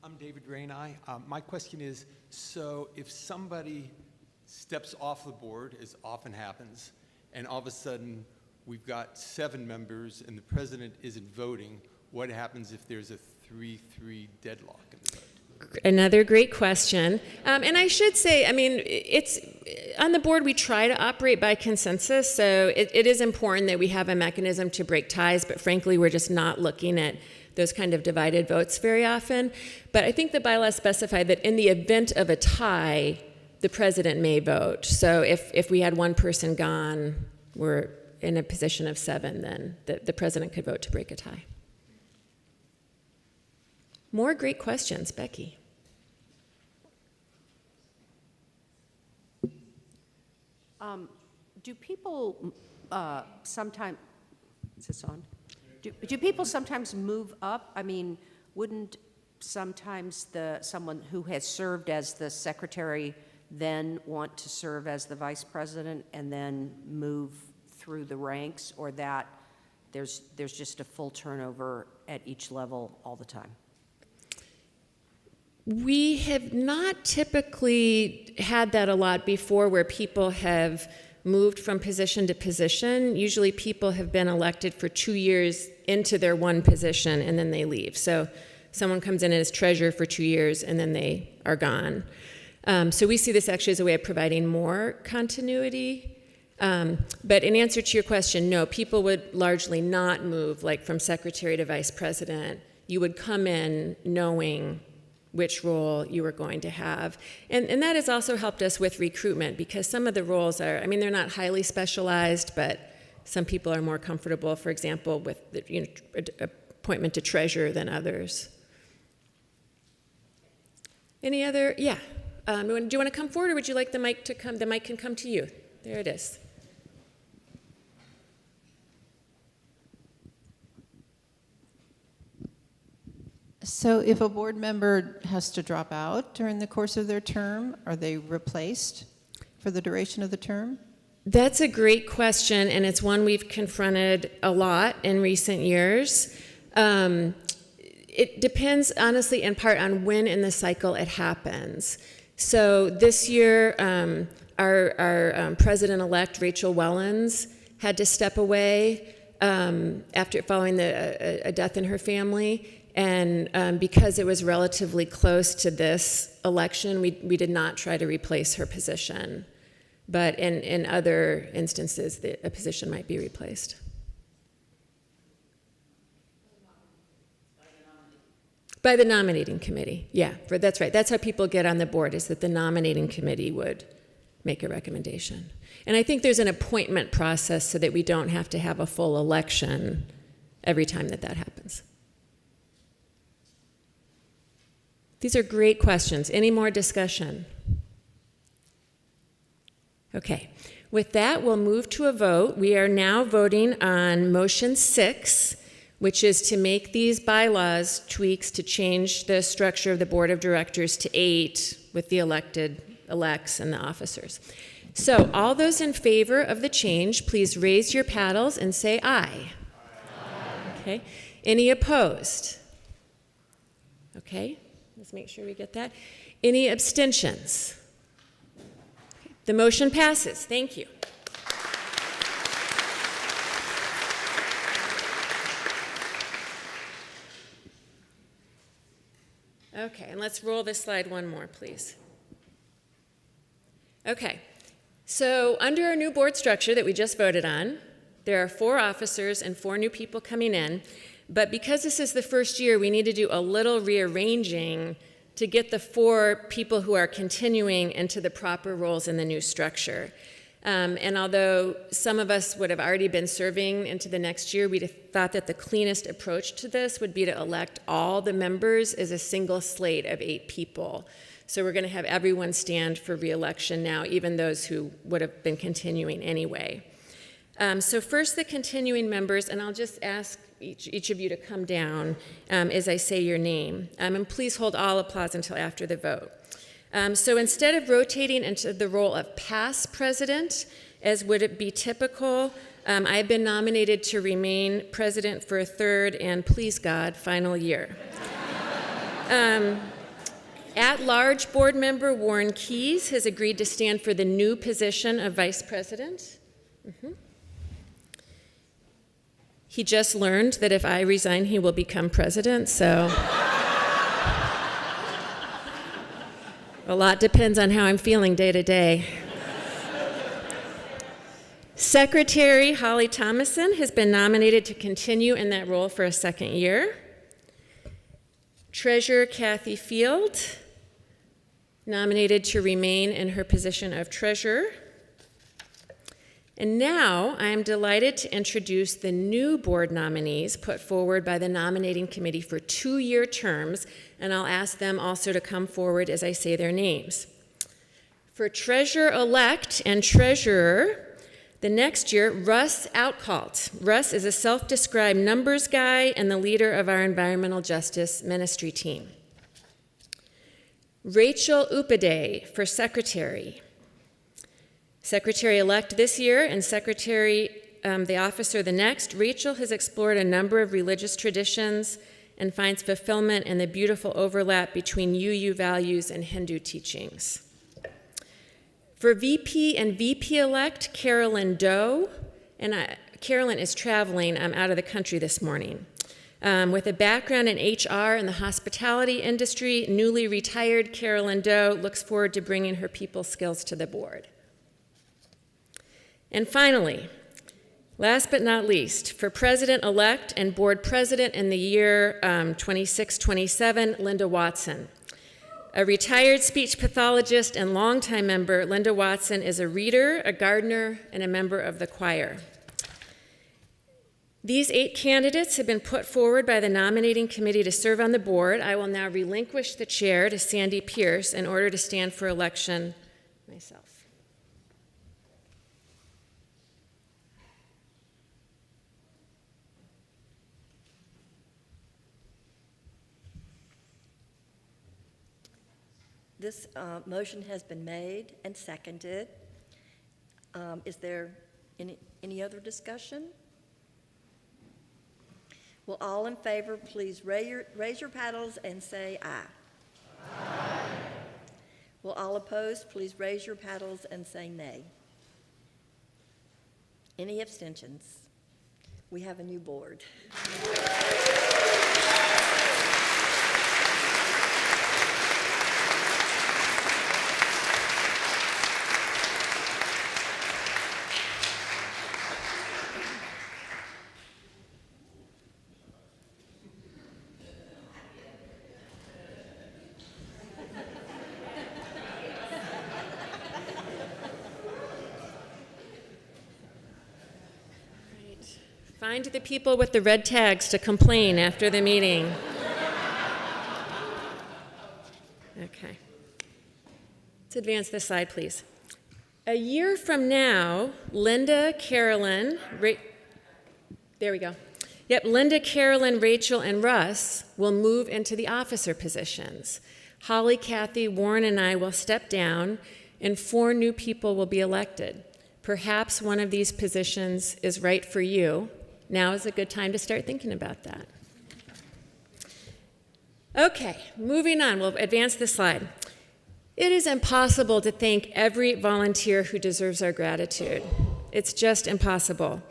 I'm David Rainey. My question is, so if somebody steps off the board, as often happens, and all of a sudden we've got 7 members and the president isn't voting, what happens if there's a 3-3 deadlock in the vote? Another great question. And I should say, I mean, it's on the board we try to operate by consensus, so it is important that we have a mechanism to break ties, but frankly, we're just not looking at those kind of divided votes very often. But I think the bylaws specify that in the event of a tie, the president may vote. So if we had one person gone, we're in a position of 7, then the president could vote to break a tie. More great questions. Becky. Do people sometimes, is this on? Do people sometimes move up? I mean, wouldn't sometimes someone who has served as the secretary then want to serve as the vice president and then move through the ranks, or that there's just a full turnover at each level all the time? We have not typically had that a lot before, where people have moved from position to position. Usually people have been elected for 2 years into their one position and then they leave. So someone comes in as treasurer for 2 years and then they are gone. So we see this actually as a way of providing more continuity. But in answer to your question, no, people would largely not move like from secretary to vice president. You would come in knowing which role you were going to have. And that has also helped us with recruitment, because some of the roles are, I mean, they're not highly specialized, but some people are more comfortable, for example, with the appointment to treasurer than others. Any other, yeah. Do you want to come forward, or would you like the mic to come? The mic can come to you. There it is. So if a board member has to drop out during the course of their term, are they replaced for the duration of the term? That's a great question, and it's one we've confronted a lot in recent years. It depends, honestly, in part on when in the cycle it happens. So this year, our president-elect, Rachel Wellens, had to step away. after following a death in her family. And because it was relatively close to this election, we did not try to replace her position. But in other instances, a position might be replaced. By the nominating committee, yeah, that's right. That's how people get on the board, is that the nominating committee would make a recommendation. And I think there's an appointment process so that we don't have to have a full election every time that happens. These are great questions. Any more discussion? Okay. With that, we'll move to a vote. We are now voting on motion 6, which is to make these bylaws tweaks to change the structure of the board of directors to 8 with the elects and the officers. So all those in favor of the change, please raise your paddles and say aye. Aye. Okay. Any opposed? Okay. Let's make sure we get that. Any abstentions? Okay. The motion passes. Thank you. Okay, and let's roll this slide one more, please. Okay, so under our new board structure that we just voted on, there are 4 officers and 4 new people coming in, but because this is the first year, we need to do a little rearranging to get the 4 people who are continuing into the proper roles in the new structure. And although some of us would have already been serving into the next year, we thought that the cleanest approach to this would be to elect all the members as a single slate of 8 people. So we're going to have everyone stand for re-election now, even those who would have been continuing anyway. So first, the continuing members, and I'll just ask each of you to come down as I say your name. And please hold all applause until after the vote. So instead of rotating into the role of past president, as would it be typical, I have been nominated to remain president for a 3rd and, please God, final year. At-large board member Warren Keyes has agreed to stand for the new position of vice president. He just learned that if I resign, he will become president, so a lot depends on how I'm feeling day to day. Secretary Holly Thomason has been nominated to continue in that role for a 2nd year. Treasurer Kathy Field, nominated to remain in her position of treasurer. And now I am delighted to introduce the new board nominees put forward by the nominating committee for 2-year terms, and I'll ask them also to come forward as I say their names. For treasurer-elect and treasurer, the next year, Russ Outcalt. Russ is a self-described numbers guy and the leader of our environmental justice ministry team. Rachel Upadej for secretary. Secretary-elect this year and secretary, the officer the next, Rachel has explored a number of religious traditions and finds fulfillment in the beautiful overlap between UU values and Hindu teachings. For VP and VP-elect, Carolyn Doe, and Carolyn is traveling out of the country this morning. With a background in HR and the hospitality industry, newly retired Carolyn Doe looks forward to bringing her people skills to the board. And finally, last but not least, for president-elect and board president in the year 26-27, Linda Watson. A retired speech pathologist and longtime member, Linda Watson is a reader, a gardener, and a member of the choir. These 8 candidates have been put forward by the nominating committee to serve on the board. I will now relinquish the chair to Sandy Pierce in order to stand for election myself. This motion has been made and seconded. Is there any other discussion? Will all in favor please raise your paddles and say aye? Aye. Will all opposed please raise your paddles and say nay? Any abstentions? We have a new board. Find the people with the red tags to complain after the meeting. Okay. Let's advance this slide, please. A year from now, Linda, Carolyn, there we go. Yep, Linda, Carolyn, Rachel, and Russ will move into the officer positions. Holly, Kathy, Warren, and I will step down, and 4 new people will be elected. Perhaps one of these positions is right for you. Now is a good time to start thinking about that. Okay, moving on, we'll advance the slide. It is impossible to thank every volunteer who deserves our gratitude. It's just impossible.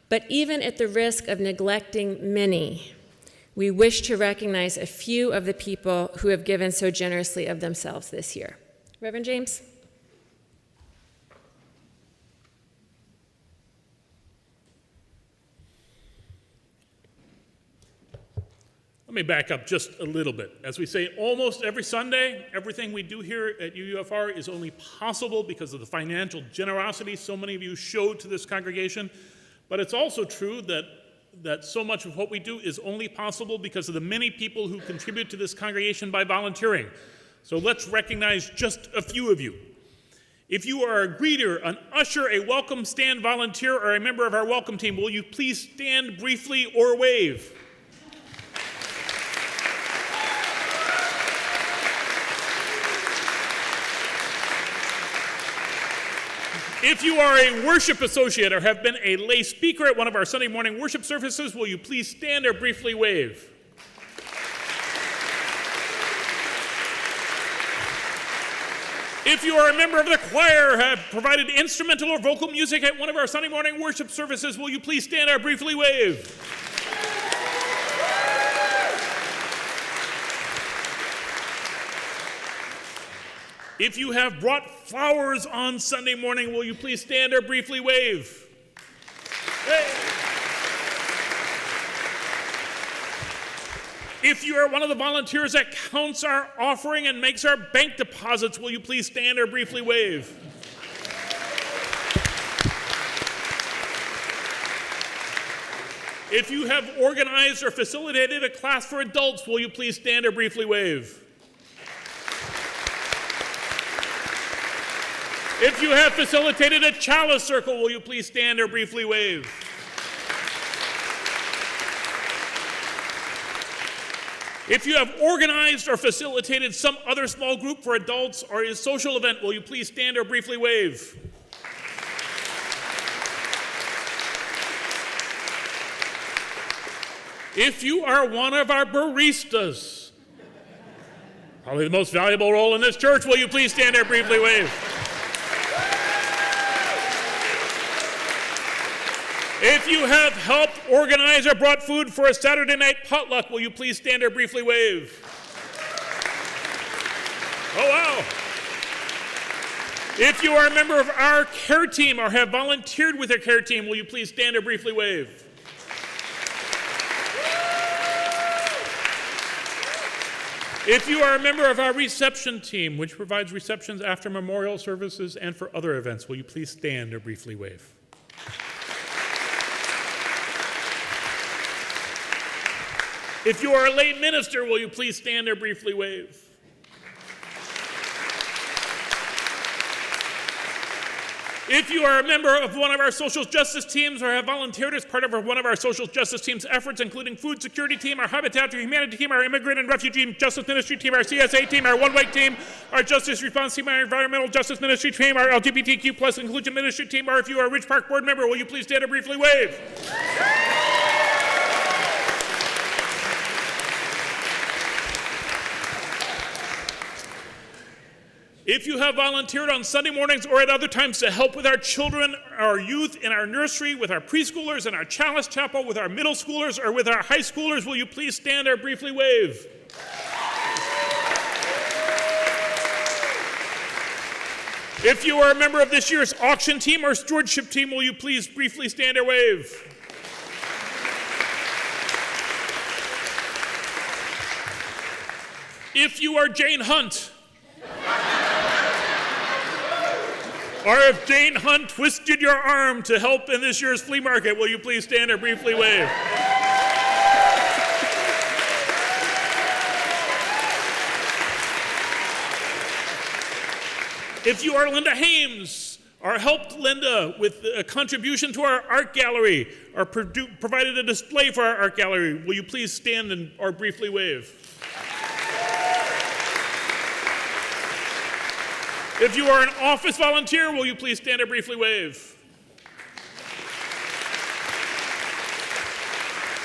But even at the risk of neglecting many, we wish to recognize a few of the people who have given so generously of themselves this year. Reverend James? Let me back up just a little bit. As we say almost every Sunday, everything we do here at UUFR is only possible because of the financial generosity so many of you showed to this congregation. But it's also true that so much of what we do is only possible because of the many people who contribute to this congregation by volunteering. So let's recognize just a few of you. If you are a greeter, an usher, a welcome stand volunteer, or a member of our welcome team, will you please stand briefly or wave? If you are a worship associate or have been a lay speaker at one of our Sunday morning worship services, will you please stand or briefly wave? If you are a member of the choir or have provided instrumental or vocal music at one of our Sunday morning worship services, will you please stand or briefly wave? If you have brought flowers on Sunday morning, will you please stand or briefly wave? Hey. If you are one of the volunteers that counts our offering and makes our bank deposits, will you please stand or briefly wave? If you have organized or facilitated a class for adults, will you please stand or briefly wave? If you have facilitated a Chalice circle, will you please stand or briefly wave? If you have organized or facilitated some other small group for adults or a social event, will you please stand or briefly wave? If you are one of our baristas, probably the most valuable role in this church, will you please stand or briefly wave? If you have helped organize or brought food for a Saturday night potluck, will you please stand or briefly wave? Oh, wow. If you are a member of our care team or have volunteered with our care team, will you please stand or briefly wave? If you are a member of our reception team, which provides receptions after memorial services and for other events, will you please stand or briefly wave? If you are a lay minister, will you please stand or briefly wave? If you are a member of one of our social justice teams or have volunteered as part of one of our social justice team's efforts, including food security team, our Habitat for Humanity team, our immigrant and refugee justice ministry team, our CSA team, our One Way team, our justice response team, our environmental justice ministry team, our LGBTQ plus inclusion ministry team, or if you are a Ridge Park board member, will you please stand or briefly wave? If you have volunteered on Sunday mornings or at other times to help with our children, our youth in our nursery, with our preschoolers, in our Chalice Chapel, with our middle schoolers, or with our high schoolers, will you please stand or briefly wave? If you are a member of this year's auction team or stewardship team, will you please briefly stand or wave? If you are Jane Hunt, or if Jane Hunt twisted your arm to help in this year's flea market, will you please stand or briefly wave? If you are Linda Hames, or helped Linda with a contribution to our art gallery, or provided a display for our art gallery, will you please stand or briefly wave? If you are an office volunteer, will you please stand or briefly wave?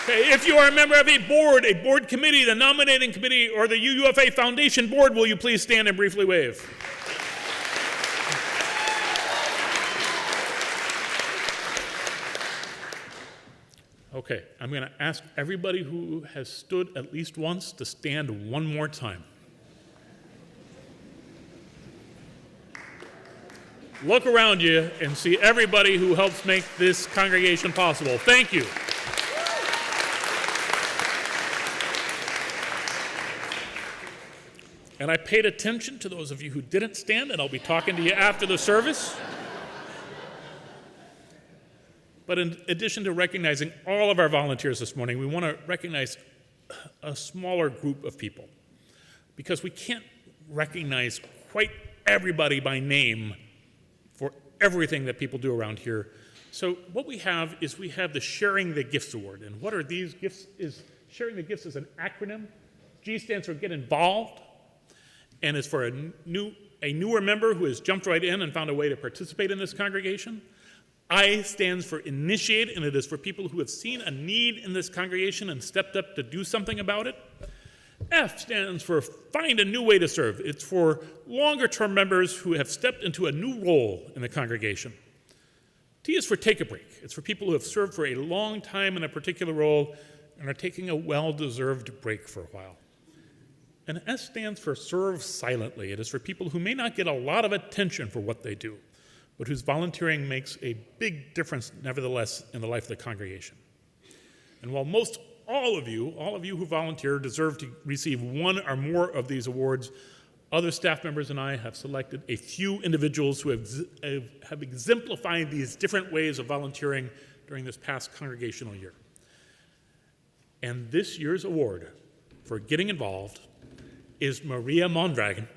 Okay, if you are a member of a board committee, the Nominating Committee, or the UUFA Foundation Board, will you please stand and briefly wave? Okay, I'm going to ask everybody who has stood at least once to stand one more time. Look around you and see everybody who helps make this congregation possible. Thank you. And I paid attention to those of you who didn't stand, and I'll be talking to you after the service. But in addition to recognizing all of our volunteers this morning, we want to recognize a smaller group of people, because we can't recognize quite everybody by name for everything that people do around here. So what we have is we have the Sharing the Gifts Award. And what are these gifts? Sharing the Gifts is an acronym. G stands for Get Involved, and is for a newer member who has jumped right in and found a way to participate in this congregation. I stands for Initiate, and it is for people who have seen a need in this congregation and stepped up to do something about it. F stands for Find a New Way to Serve. It's for longer-term members who have stepped into a new role in the congregation. T is for Take a Break. It's for people who have served for a long time in a particular role and are taking a well-deserved break for a while. And S stands for Serve Silently. It is for people who may not get a lot of attention for what they do, but whose volunteering makes a big difference, nevertheless, in the life of the congregation. And while all of you who volunteer deserve to receive one or more of these awards, other staff members and I have selected a few individuals who have exemplified these different ways of volunteering during this past congregational year. And this year's award for getting involved is Maria Mondragon,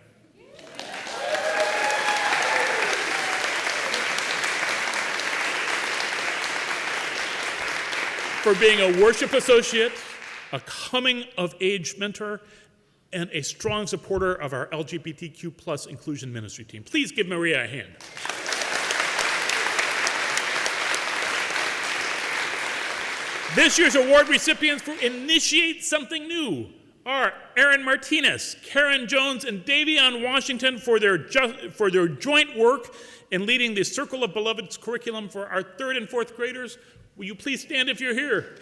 for being a worship associate, a coming-of-age mentor, and a strong supporter of our LGBTQ plus inclusion ministry team. Please give Maria a hand. This year's award recipients for Initiate Something New are Aaron Martinez, Karen Jones, and Davion Washington for their joint work in leading the Circle of Beloved's curriculum for our 3rd and 4th graders. Will you please stand if you're here?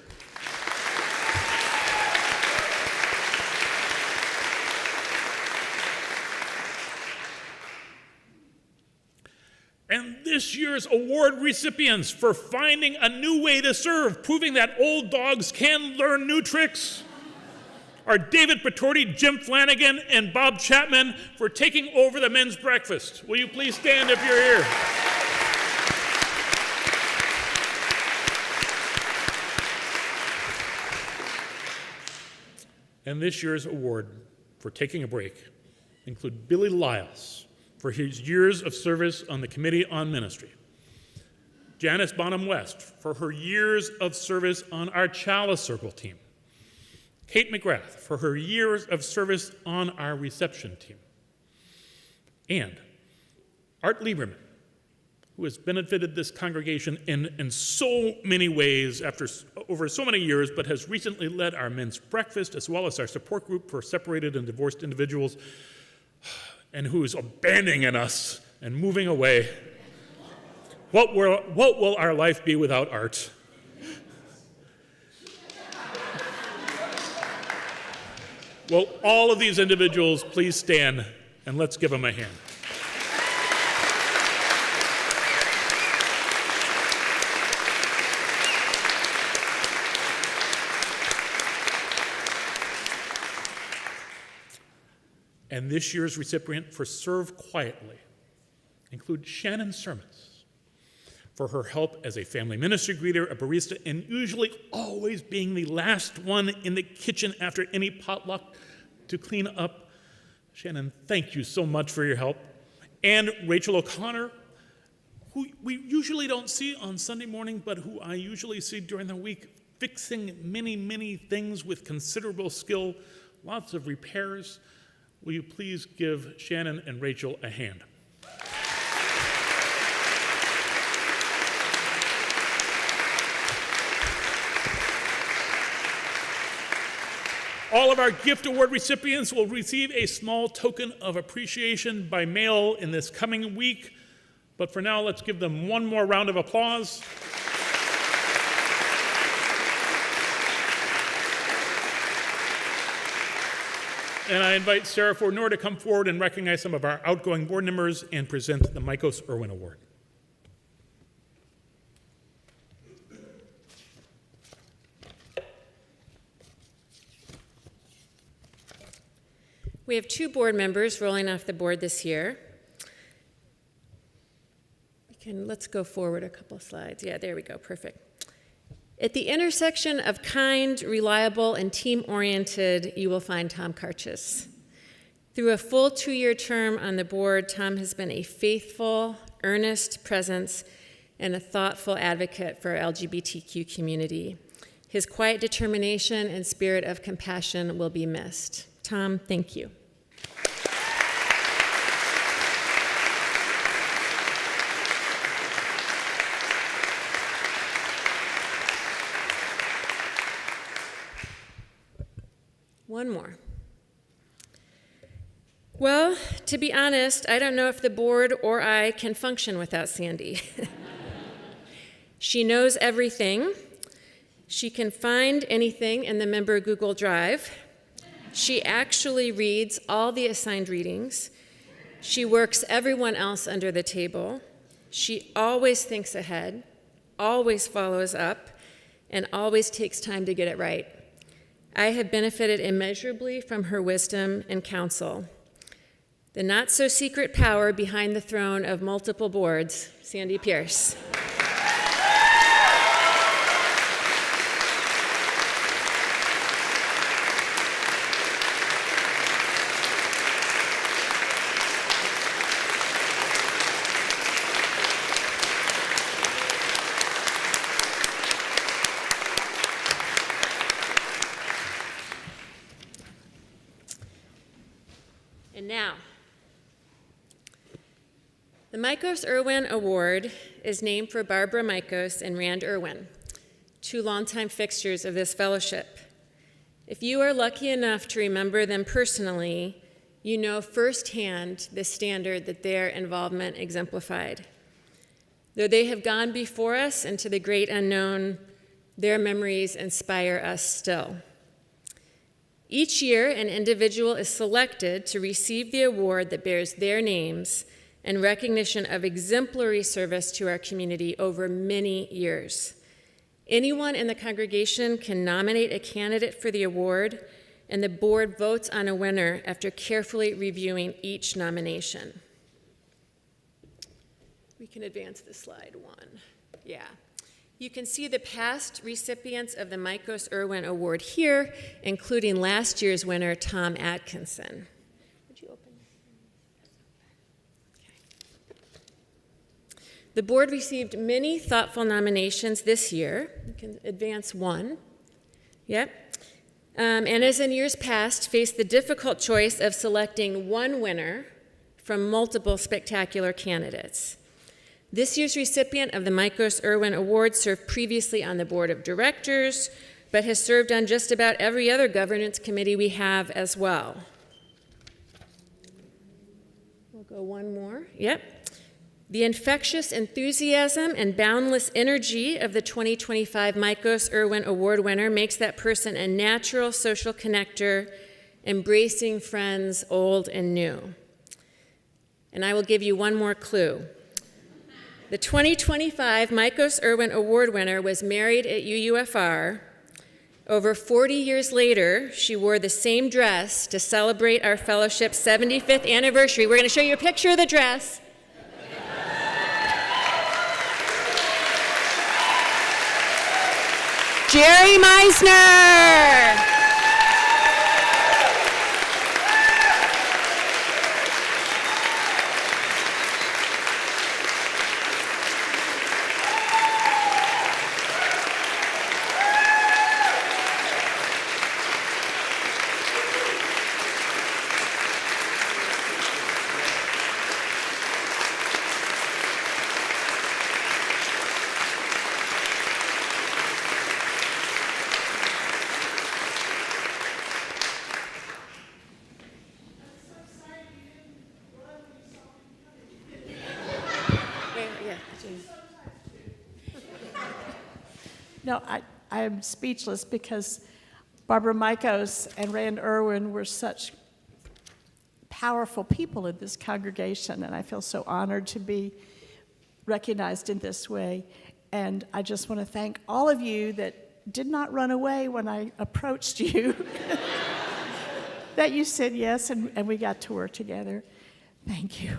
And this year's award recipients for finding a new way to serve, proving that old dogs can learn new tricks, are David Patorti, Jim Flanagan, and Bob Chapman for taking over the men's breakfast. Will you please stand if you're here? And this year's award for taking a break include Billy Lyles for his years of service on the Committee on Ministry, Janice Bonham West for her years of service on our Chalice Circle team, Kate McGrath for her years of service on our reception team, and Art Lieberman, who has benefited this congregation in so many ways over so many years, but has recently led our men's breakfast as well as our support group for separated and divorced individuals. and who is abandoning us and moving away. What will our life be without art? Will all of these individuals please stand and let's give them a hand. And this year's recipient for Serve Quietly include Shannon Sermons for her help as a family ministry greeter, a barista, and usually always being the last one in the kitchen after any potluck to clean up. Shannon, thank you so much for your help. And Rachel O'Connor, who we usually don't see on Sunday morning, but who I usually see during the week, fixing many, many things with considerable skill, lots of repairs. Will you please give Shannon and Rachel a hand? All of our gift award recipients will receive a small token of appreciation by mail in this coming week. But for now, let's give them one more round of applause. And I invite Sarah Fornor to come forward and recognize some of our outgoing board members and present the Michaels Irwin Award. We have 2 board members rolling off the board this year. Let's go forward a couple slides. Yeah, there we go, perfect. At the intersection of kind, reliable, and team-oriented, you will find Tom Karchis. Through a full 2-year term on the board, Tom has been a faithful, earnest presence and a thoughtful advocate for our LGBTQ community. His quiet determination and spirit of compassion will be missed. Tom, thank you. One more. Well, to be honest, I don't know if the board or I can function without Sandy. She knows everything. She can find anything in the member Google Drive. She actually reads all the assigned readings. She works everyone else under the table. She always thinks ahead, always follows up, and always takes time to get it right. I have benefited immeasurably from her wisdom and counsel. The not-so-secret power behind the throne of multiple boards, Sandy Pierce. And now, the Michaels Irwin Award is named for Barbara Michaels and Rand Irwin, 2 longtime fixtures of this fellowship. If you are lucky enough to remember them personally, you know firsthand the standard that their involvement exemplified. Though they have gone before us into the great unknown, their memories inspire us still. Each year, an individual is selected to receive the award that bears their names in recognition of exemplary service to our community over many years. Anyone in the congregation can nominate a candidate for the award, and the board votes on a winner after carefully reviewing each nomination. We can advance the slide 1. Yeah. You can see the past recipients of the Michaels Irwin Award here, including last year's winner, Tom Atkinson. Would you open this? Okay. The board received many thoughtful nominations this year. You can advance 1. Yep. And as in years past, faced the difficult choice of selecting one winner from multiple spectacular candidates. This year's recipient of the Michaels Irwin Award served previously on the board of directors, but has served on just about every other governance committee we have as well. Go one more. Yep. The infectious enthusiasm and boundless energy of the 2025 Michaos Irwin Award winner makes that person a natural social connector, embracing friends old and new. And I will give you one more clue. The 2025 Michaos Irwin Award winner was married at UUFR. Over 40 years later, she wore the same dress to celebrate our fellowship's 75th anniversary. We're going to show you a picture of the dress. Jerry Meisner! No, I am speechless because Barbara Michaos and Rand Irwin were such powerful people in this congregation, and I feel so honored to be recognized in this way. And I just want to thank all of you that did not run away when I approached you, that you said yes, and we got to work together. Thank you.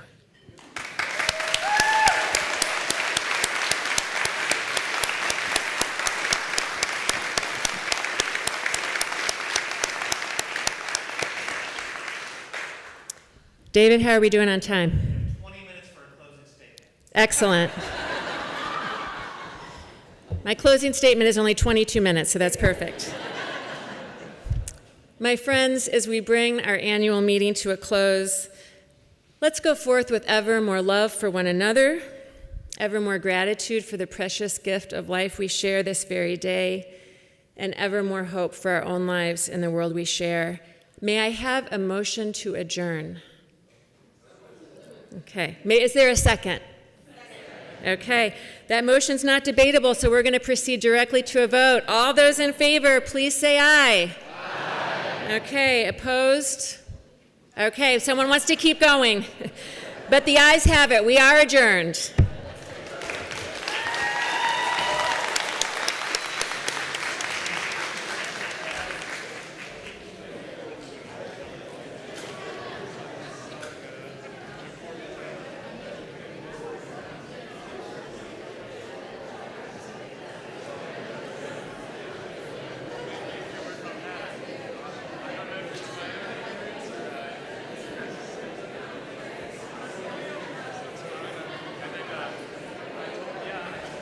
David, how are we doing on time? 20 minutes for a closing statement. Excellent. My closing statement is only 22 minutes, so that's perfect. My friends, as we bring our annual meeting to a close, let's go forth with ever more love for one another, ever more gratitude for the precious gift of life we share this very day, and ever more hope for our own lives and the world we share. May I have a motion to adjourn? Okay. Is there a second? Okay. That motion's not debatable, so we're going to proceed directly to a vote. All those in favor, please say aye. Aye. Okay. Opposed? Okay. Someone wants to keep going. But the ayes have it. We are adjourned.